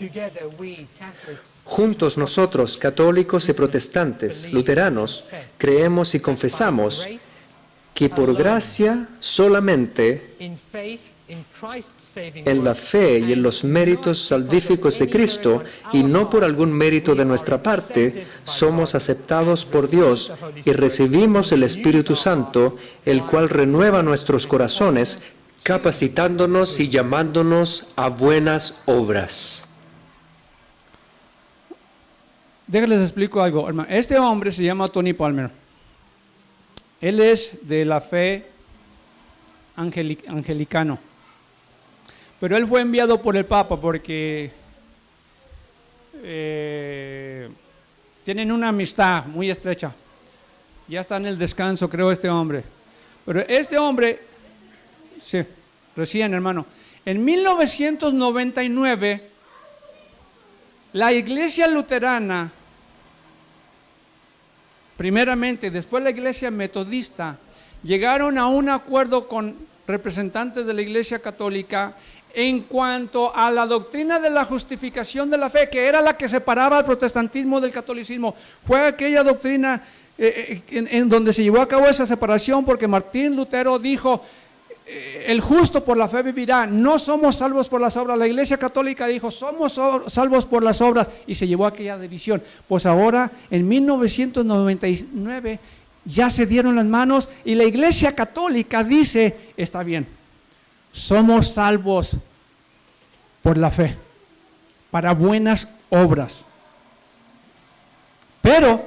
Juntos nosotros, católicos y protestantes, luteranos, creemos y confesamos que por gracia solamente, en la fe y en los méritos salvíficos de Cristo, y no por algún mérito de nuestra parte, somos aceptados por Dios y recibimos el Espíritu Santo, el cual renueva nuestros corazones, capacitándonos y llamándonos a buenas obras. Déjenles explico algo, hermano. Este hombre se llama Tony Palmer. Él es de la fe anglicano. Pero él fue enviado por el Papa porque tienen una amistad muy estrecha. Ya está en el descanso, creo, este hombre. Pero este hombre, sí, recién, hermano. En 1999, la iglesia luterana, primeramente, después la iglesia metodista, llegaron a un acuerdo con representantes de la iglesia católica en cuanto a la doctrina de la justificación de la fe, que era la que separaba al protestantismo del catolicismo. Fue aquella doctrina en donde se llevó a cabo esa separación, porque Martín Lutero dijo, el justo por la fe vivirá, no somos salvos por las obras. La Iglesia Católica dijo, somos salvos por las obras, y se llevó a aquella división. Pues ahora, en 1999, ya se dieron las manos, y la Iglesia Católica dice, está bien, somos salvos por la fe, para buenas obras. Pero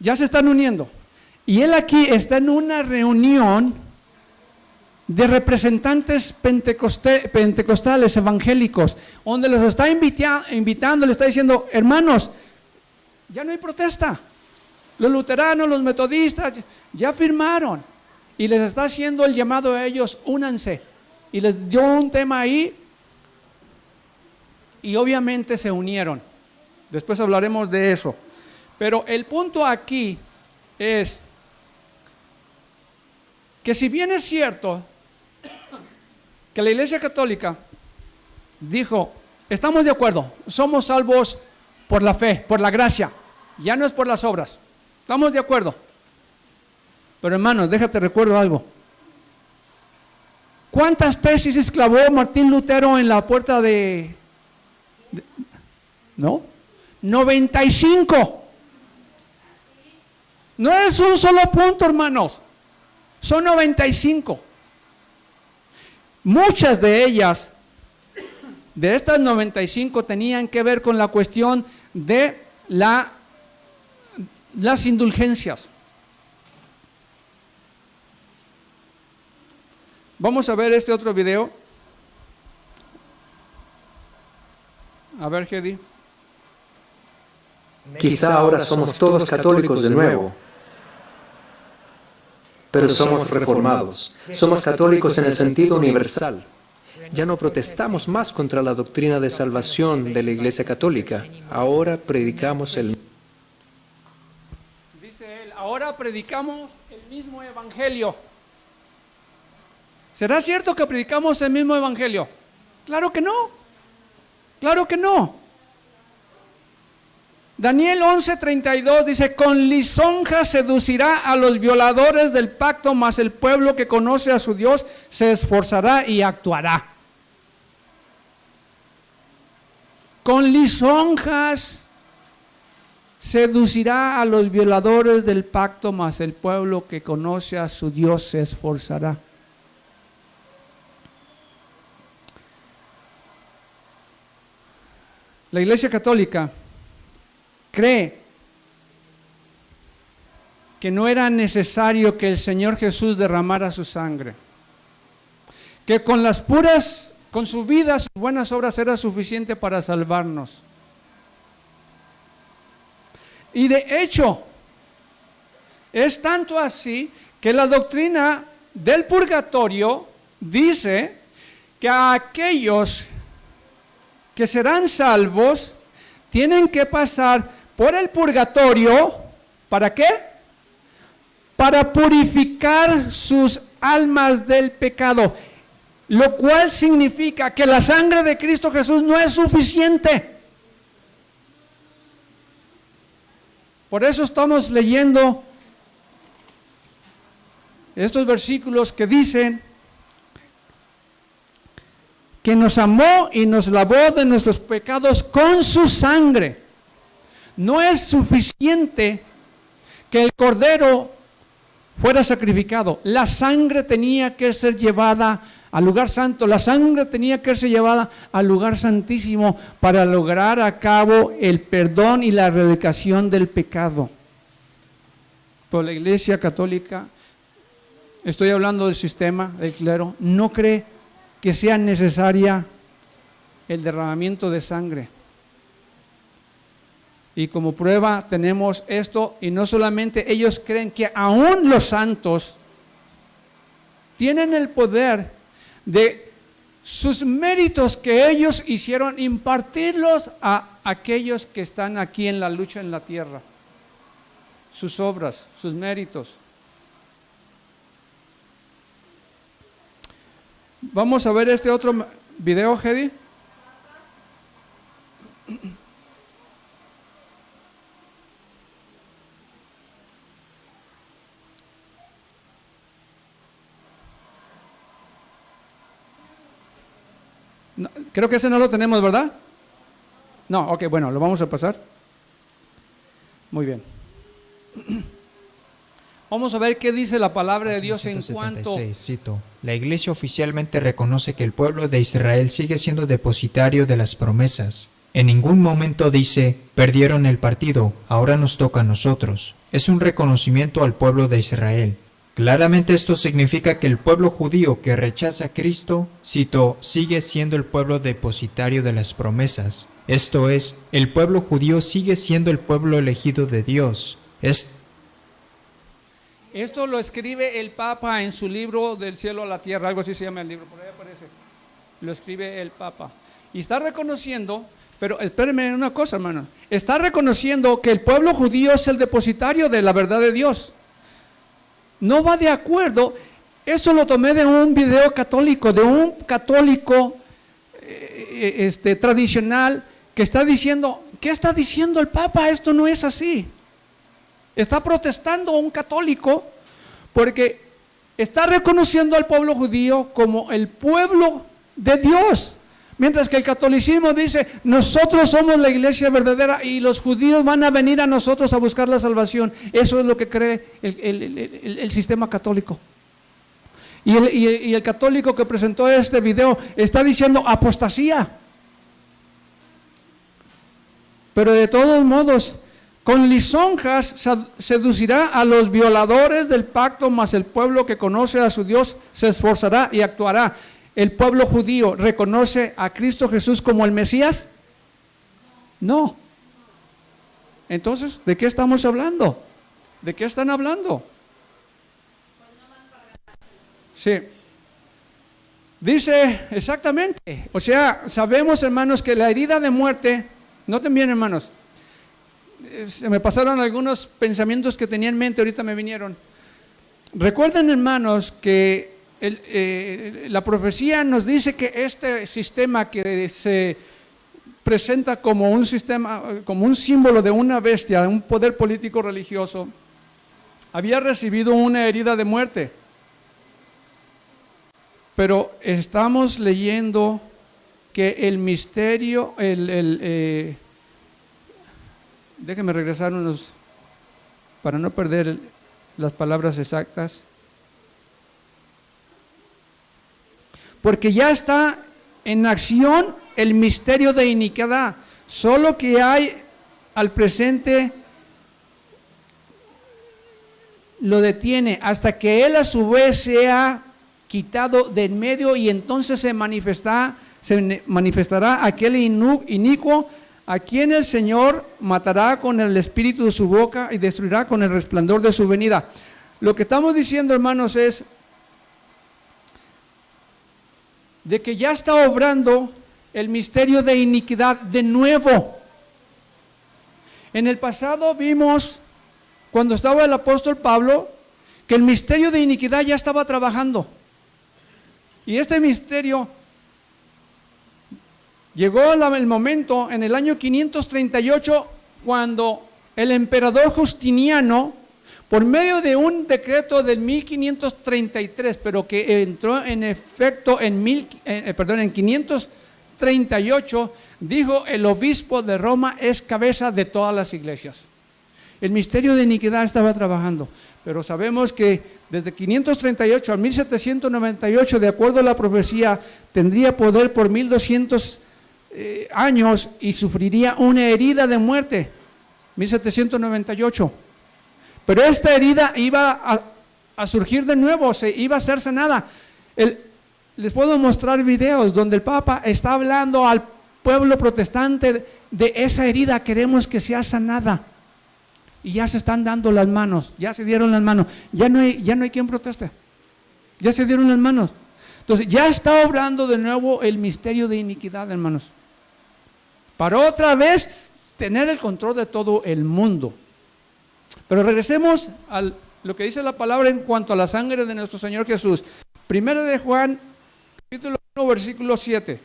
ya se están uniendo. Y él aquí está en una reunión de representantes pentecostales evangélicos, donde los está invitando, le está diciendo, hermanos, ya no hay protesta. Los luteranos, los metodistas, ya firmaron. Y les está haciendo el llamado a ellos, únanse. Y les dio un tema ahí, y obviamente se unieron. Después hablaremos de eso. Pero el punto aquí es que si bien es cierto que la Iglesia Católica dijo, estamos de acuerdo, somos salvos por la fe, por la gracia, ya no es por las obras, estamos de acuerdo. Pero hermanos, déjate recuerdo algo. ¿Cuántas tesis esclavó Martín Lutero en la puerta ¿no? 95. No es un solo punto, hermanos. Son 95. Muchas de ellas, de estas 95, tenían que ver con la cuestión de las indulgencias. Vamos a ver este otro video. A ver, Gedi. Quizá ahora somos todos católicos de nuevo, pero somos reformados. Somos católicos en el sentido universal. Ya no protestamos más contra la doctrina de salvación de la Iglesia Católica. Ahora predicamos el... Dice él, ahora predicamos el mismo evangelio. ¿Será cierto que predicamos el mismo evangelio? Claro que no. Claro que no. Daniel 11:32 dice, con lisonja seducirá a los violadores del pacto, mas el pueblo que conoce a su Dios se esforzará y actuará. Con lisonjas seducirá a los violadores del pacto, mas el pueblo que conoce a su Dios se esforzará. La Iglesia Católica cree que no era necesario que el Señor Jesús derramara su sangre, que con su vida, sus buenas obras era suficiente para salvarnos. Y de hecho, es tanto así que la doctrina del purgatorio dice que a aquellos que serán salvos tienen que pasar por el purgatorio. ¿Para qué? Para purificar sus almas del pecado, lo cual significa que la sangre de Cristo Jesús no es suficiente. Por eso estamos leyendo estos versículos que dicen que nos amó y nos lavó de nuestros pecados con su sangre. No es suficiente que el cordero fuera sacrificado. La sangre tenía que ser llevada al lugar santo. La sangre tenía que ser llevada al lugar santísimo para lograr a cabo el perdón y la erradicación del pecado. Pero la Iglesia Católica, estoy hablando del sistema, del clero, no cree que sea necesaria el derramamiento de sangre. Y como prueba tenemos esto, y no solamente ellos creen que aún los santos tienen el poder de sus méritos que ellos hicieron, impartirlos a aquellos que están aquí en la lucha en la tierra. Sus obras, sus méritos. Vamos a ver este otro video, Hedy. No, creo que ese no lo tenemos, ¿verdad? No, ok, bueno, lo vamos a pasar. Muy bien. Vamos a ver qué dice la palabra de Dios en cuanto... Cito, la Iglesia oficialmente reconoce que el pueblo de Israel sigue siendo depositario de las promesas. En ningún momento dice, perdieron el partido, ahora nos toca a nosotros. Es un reconocimiento al pueblo de Israel. Claramente esto significa que el pueblo judío que rechaza a Cristo, cito, sigue siendo el pueblo depositario de las promesas. Esto es, el pueblo judío sigue siendo el pueblo elegido de Dios. Esto lo escribe el Papa en su libro Del cielo a la tierra, algo así se llama el libro, por ahí aparece. Lo escribe el Papa. Y está reconociendo, pero espérenme una cosa, hermano. Está reconociendo que el pueblo judío es el depositario de la verdad de Dios. No va de acuerdo. Eso lo tomé de un video católico, de un católico tradicional que está diciendo, ¿qué está diciendo el Papa? Esto no es así. Está protestando un católico porque está reconociendo al pueblo judío como el pueblo de Dios, mientras que el catolicismo dice, nosotros somos la iglesia verdadera y los judíos van a venir a nosotros a buscar la salvación. Eso es lo que cree el sistema católico. Y el católico que presentó este video está diciendo apostasía. Pero de todos modos, con lisonjas seducirá a los violadores del pacto, mas el pueblo que conoce a su Dios se esforzará y actuará. ¿El pueblo judío reconoce a Cristo Jesús como el Mesías? No. Entonces, ¿de qué estamos hablando? ¿De qué están hablando? Sí. Dice exactamente, o sea, sabemos, hermanos, que la herida de muerte, noten bien, hermanos, se me pasaron algunos pensamientos que tenía en mente, ahorita me vinieron. Recuerden, hermanos, que la profecía nos dice que este sistema que se presenta como un sistema, como un símbolo de una bestia, un poder político religioso, había recibido una herida de muerte. Pero estamos leyendo que el misterio, déjenme regresar unos, para no perder las palabras exactas. Porque ya está en acción el misterio de iniquidad, solo que hay al presente lo detiene hasta que él a su vez sea quitado de en medio, y entonces se manifestará aquel inicuo a quien el Señor matará con el espíritu de su boca y destruirá con el resplandor de su venida. Lo que estamos diciendo, hermanos, es de que ya está obrando el misterio de iniquidad de nuevo. En el pasado vimos, cuando estaba el apóstol Pablo, que el misterio de iniquidad ya estaba trabajando. Y este misterio llegó el momento en el año 538, cuando el emperador Justiniano, por medio de un decreto del 1533, pero que entró en efecto en 538, dijo: el obispo de Roma es cabeza de todas las iglesias. El misterio de iniquidad estaba trabajando, pero sabemos que desde 538 a 1798, de acuerdo a la profecía, tendría poder por 1200 años y sufriría una herida de muerte, 1798. Pero esta herida iba a surgir de nuevo, se iba a ser sanada. Les puedo mostrar videos donde el Papa está hablando al pueblo protestante de esa herida, queremos que sea sanada. Y ya se están dando las manos, ya se dieron las manos, ya no hay quien proteste, ya se dieron las manos. Entonces ya está obrando de nuevo el misterio de iniquidad, hermanos, para otra vez tener el control de todo el mundo. Pero regresemos a lo que dice la palabra en cuanto a la sangre de nuestro Señor Jesús. Primera de Juan capítulo 1, versículo 7.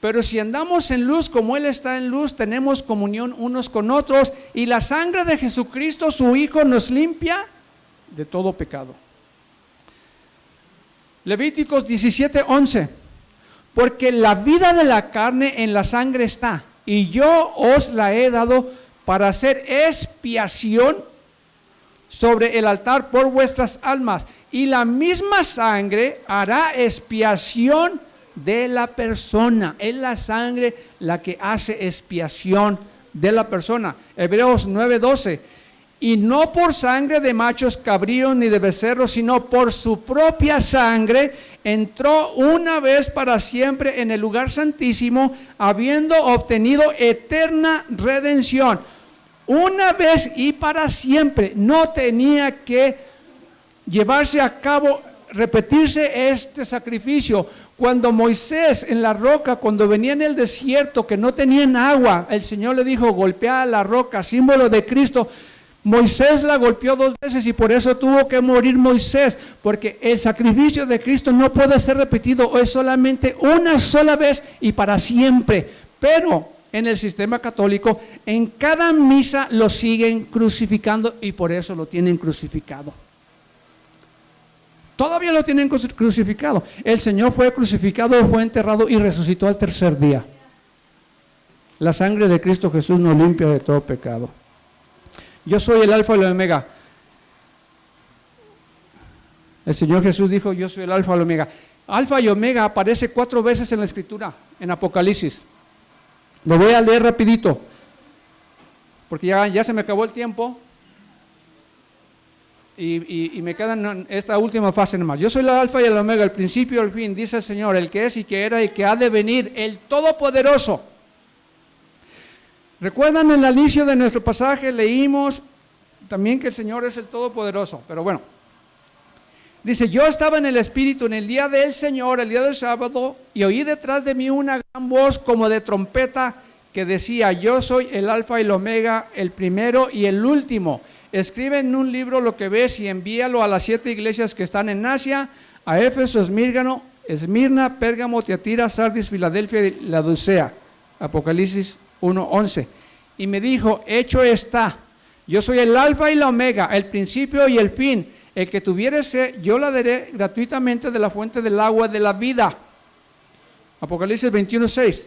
Pero si andamos en luz como Él está en luz, tenemos comunión unos con otros, y la sangre de Jesucristo, su Hijo, nos limpia de todo pecado. Levíticos 17:11. Porque la vida de la carne en la sangre está, y yo os la he dado para hacer expiación sobre el altar por vuestras almas, y la misma sangre hará expiación de la persona. Es la sangre la que hace expiación de la persona. Hebreos 9:12. Y no por sangre de machos cabríos ni de becerros, sino por su propia sangre entró una vez para siempre en el lugar santísimo, habiendo obtenido eterna redención. Una vez y para siempre. No tenía que llevarse a cabo, repetirse este sacrificio. Cuando Moisés en la roca, cuando venía en el desierto que no tenían agua, el Señor le dijo: golpea la roca, símbolo de Cristo. Moisés la golpeó 2 veces y por eso tuvo que morir Moisés, porque el sacrificio de Cristo no puede ser repetido, es solamente una sola vez y para siempre. Pero en el sistema católico, en cada misa lo siguen crucificando y por eso lo tienen crucificado. Todavía lo tienen crucificado. El Señor fue crucificado, fue enterrado y resucitó al 3er día. La sangre de Cristo Jesús nos limpia de todo pecado. Yo soy el alfa y el omega. El Señor Jesús dijo: yo soy el alfa y el omega. Alfa y omega aparece 4 veces en la Escritura, en Apocalipsis. Lo voy a leer rapidito, porque ya se me acabó el tiempo. Y me queda en esta última fase nomás. Yo soy el alfa y el omega, el principio y el fin, dice el Señor, el que es y que era y que ha de venir, el Todopoderoso. ¿Recuerdan en el inicio de nuestro pasaje? Leímos también que el Señor es el Todopoderoso, pero bueno. Dice: yo estaba en el Espíritu en el día del Señor, el día del sábado, y oí detrás de mí una gran voz como de trompeta que decía: yo soy el alfa y el omega, el primero y el último. Escribe en un libro lo que ves y envíalo a las 7 iglesias que están en Asia, a Éfeso, Esmirna, Pérgamo, Tiatira, Sardis, Filadelfia y Laodicea. Apocalipsis 1:11. Y me dijo: hecho está, yo soy el alfa y la omega, el principio y el fin. El que tuviere sed, yo la daré gratuitamente de la fuente del agua de la vida. Apocalipsis 21:6.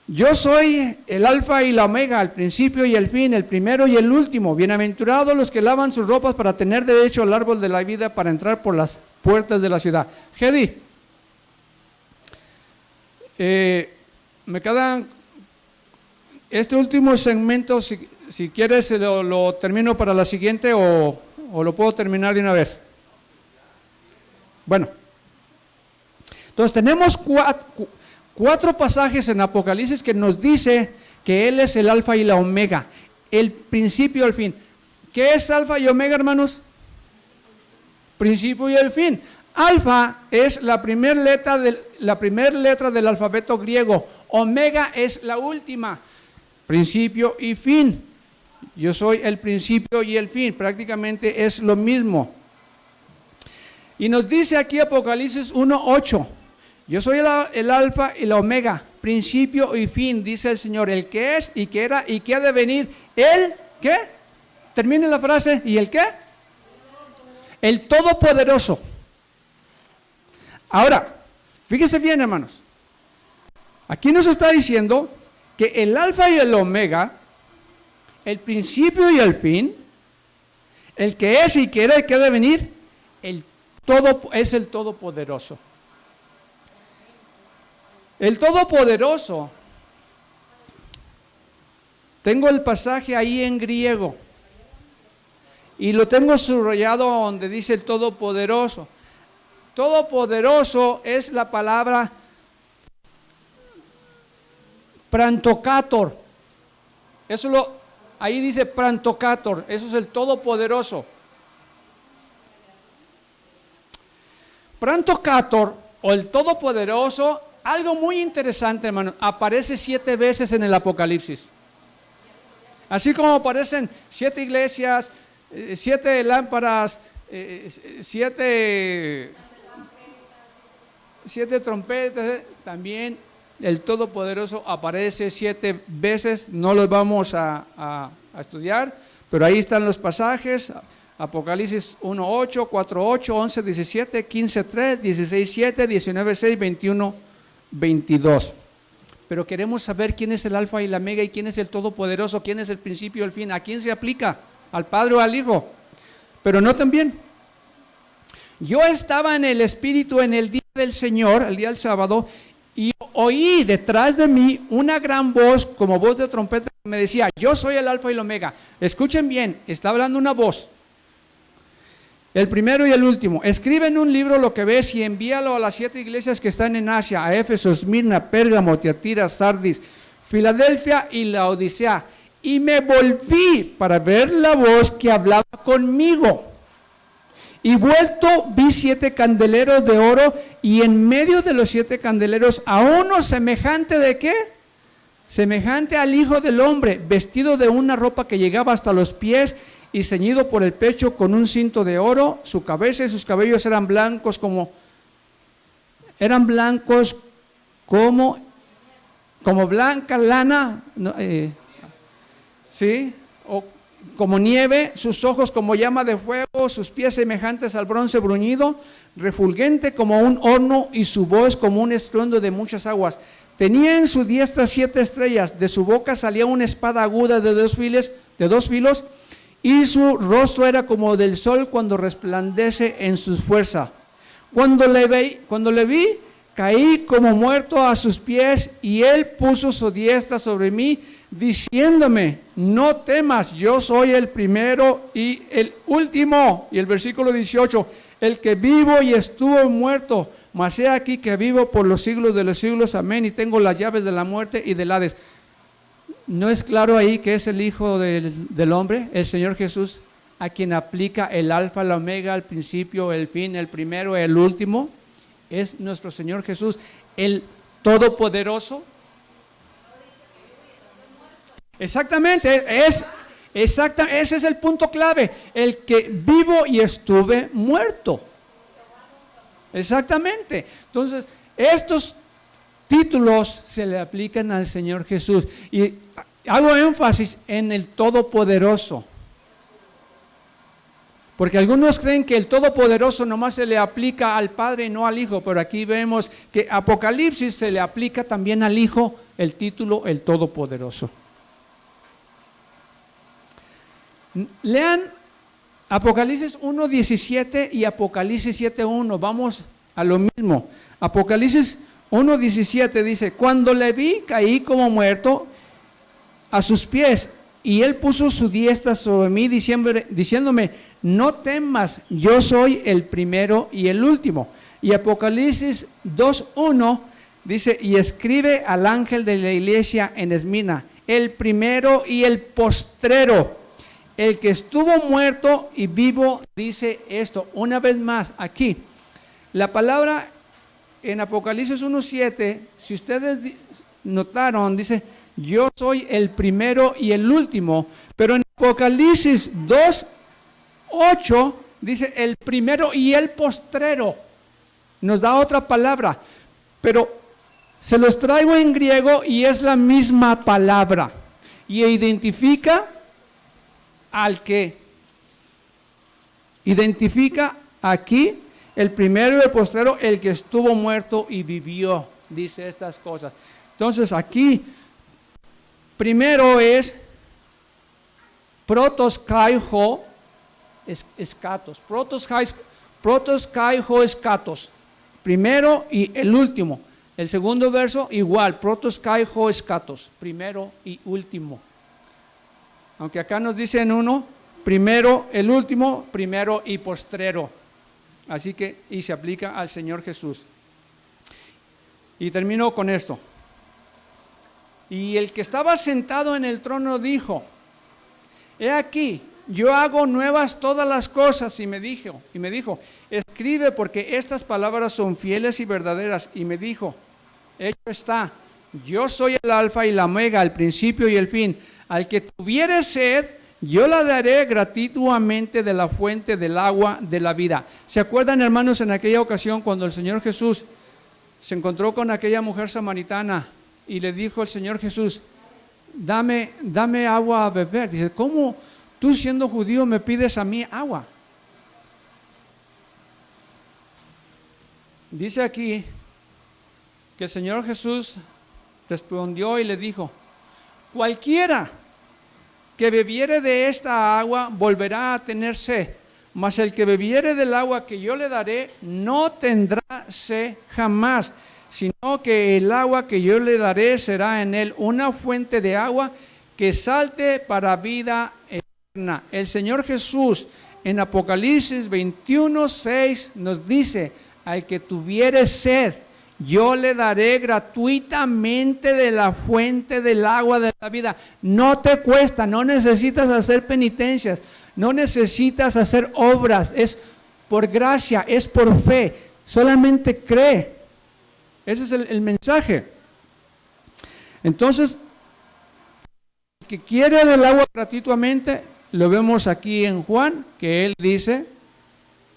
Yo soy el alfa y la omega, el principio y el fin, el primero y el último. Bienaventurados los que lavan sus ropas para tener derecho al árbol de la vida, para entrar por las puertas de la ciudad. Gedi, me quedan este último segmento, si quieres lo termino para la siguiente o lo puedo terminar de una vez. Bueno, entonces tenemos 4 pasajes en Apocalipsis que nos dice que Él es el alfa y la omega, el principio y el fin. ¿Qué es alfa y omega, hermanos? Principio y el fin. Alfa es la primera letra del alfabeto griego. Omega es la última. Principio y fin. Yo soy el principio y el fin. Prácticamente es lo mismo. Y nos dice aquí Apocalipsis 1:8. Yo soy el alfa y la omega, principio y fin, dice el Señor, el que es y que era y que ha de venir. ¿El qué? Termine la frase. ¿Y el qué? El Todopoderoso. Ahora, fíjese bien, hermanos. Aquí nos está diciendo que el alfa y el omega, el principio y el fin, el que es y que era y que ha de venir, es el Todopoderoso. El Todopoderoso, tengo el pasaje ahí en griego y lo tengo subrayado donde dice el Todopoderoso. Todopoderoso es la palabra Prantocator. Ahí dice Prantocator, eso es el Todopoderoso. Prantocator o el Todopoderoso, algo muy interesante, hermano, aparece 7 veces en el Apocalipsis. Así como aparecen 7 iglesias, 7 lámparas, 7 7 trompetas, también el Todopoderoso aparece 7 veces, no los vamos a estudiar, pero ahí están los pasajes, Apocalipsis 1:8, 4:8, 11:17, 15:3, 16:7, 19:6, 21:22. Pero queremos saber quién es el Alfa y la Omega y quién es el Todopoderoso, quién es el principio y el fin, a quién se aplica, al Padre o al Hijo. Pero no también. Yo estaba en el Espíritu en el día del Señor, el día del sábado, y oí detrás de mí una gran voz, como voz de trompeta, que me decía, yo soy el Alfa y el Omega. Escuchen bien, está hablando una voz. El primero y el último. Escribe en un libro lo que ves y envíalo a las 7 iglesias que están en Asia, a Éfeso, Esmirna, Pérgamo, Tiatira, Sardis, Filadelfia y Laodicea. Y me volví para ver la voz que hablaba conmigo. Y vuelto vi 7 candeleros de oro y en medio de los 7 candeleros a uno semejante ¿de qué? Semejante al Hijo del Hombre, vestido de una ropa que llegaba hasta los pies y ceñido por el pecho con un cinto de oro. Su cabeza y sus cabellos eran blancos como blanca lana, ¿sí? O como nieve, sus ojos como llama de fuego, sus pies semejantes al bronce bruñido, refulgente como un horno y su voz como un estruendo de muchas aguas. Tenía en su diestra 7 estrellas, de su boca salía una espada aguda de 2 filos, y su rostro era como del sol cuando resplandece en sus fuerzas. Cuando le vi, caí como muerto a sus pies, y él puso su diestra sobre mí, diciéndome, no temas, yo soy el primero y el último. Y el versículo 18, el que vivo y estuvo muerto, mas he aquí que vivo por los siglos de los siglos, amén, y tengo las llaves de la muerte y del Hades. ¿No es claro ahí que es el Hijo del Hombre, el Señor Jesús, a quien aplica el alfa, la omega, el principio, el fin, el primero, el último? Es nuestro Señor Jesús, el Todopoderoso. Exactamente, ese es el punto clave, el que vivo y estuve muerto. Exactamente. Entonces, estos títulos se le aplican al Señor Jesús. Y hago énfasis en el Todopoderoso. Porque algunos creen que el Todopoderoso nomás se le aplica al Padre y no al Hijo. Pero aquí vemos que Apocalipsis se le aplica también al Hijo el título, el Todopoderoso. Lean Apocalipsis 1:17 y Apocalipsis 7:1. Vamos a lo mismo. Apocalipsis 1:17 dice, cuando le vi, caí como muerto a sus pies, y él puso su diestra sobre mí, diciéndome, no temas, yo soy el primero y el último. Y Apocalipsis 2:1 dice, y escribe al ángel de la iglesia en Esmirna, el primero y el postrero, el que estuvo muerto y vivo, dice esto. Una vez más, aquí, la palabra en Apocalipsis 1:7, si ustedes notaron, dice, yo soy el primero y el último, pero en Apocalipsis 2:8 dice el primero y el postrero. Nos da otra palabra, pero se los traigo en griego y es la misma palabra y identifica aquí el primero y el postrero, el que estuvo muerto y vivió, dice estas cosas. Entonces aquí, primero es protos kaiho escatos, protos kaiho escatos, primero y el último. El segundo verso igual, protos kaiho escatos, primero y último. Aunque acá nos dicen uno, primero, el último, primero y postrero. Así que, y se aplica al Señor Jesús. Y termino con esto. Y el que estaba sentado en el trono dijo, he aquí, yo hago nuevas todas las cosas. Y me dijo, escribe porque estas palabras son fieles y verdaderas. Y me dijo, hecho está, yo soy el alfa y la omega, el principio y el fin. Al que tuviere sed, yo la daré gratuitamente de la fuente del agua de la vida. ¿Se acuerdan, hermanos, en aquella ocasión cuando el Señor Jesús se encontró con aquella mujer samaritana y le dijo el Señor Jesús, dame agua a beber. Dice, ¿cómo tú siendo judío me pides a mí agua? Dice aquí que el Señor Jesús respondió y le dijo, cualquiera que bebiere de esta agua volverá a tener sed, mas el que bebiere del agua que yo le daré no tendrá sed jamás, sino que el agua que yo le daré será en él una fuente de agua que salte para vida eterna. El Señor Jesús en Apocalipsis 21:6 nos dice, al que tuviere sed, yo le daré gratuitamente de la fuente del agua de la vida. No te cuesta, no necesitas hacer penitencias, no necesitas hacer obras, es por gracia, es por fe, solamente cree. Ese es el mensaje. Entonces, el que quiere del agua gratuitamente, lo vemos aquí en Juan, que él dice,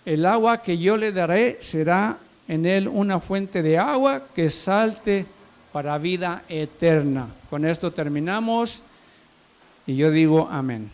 el agua que yo le daré será en él una fuente de agua que salte para vida eterna. Con esto terminamos y yo digo amén.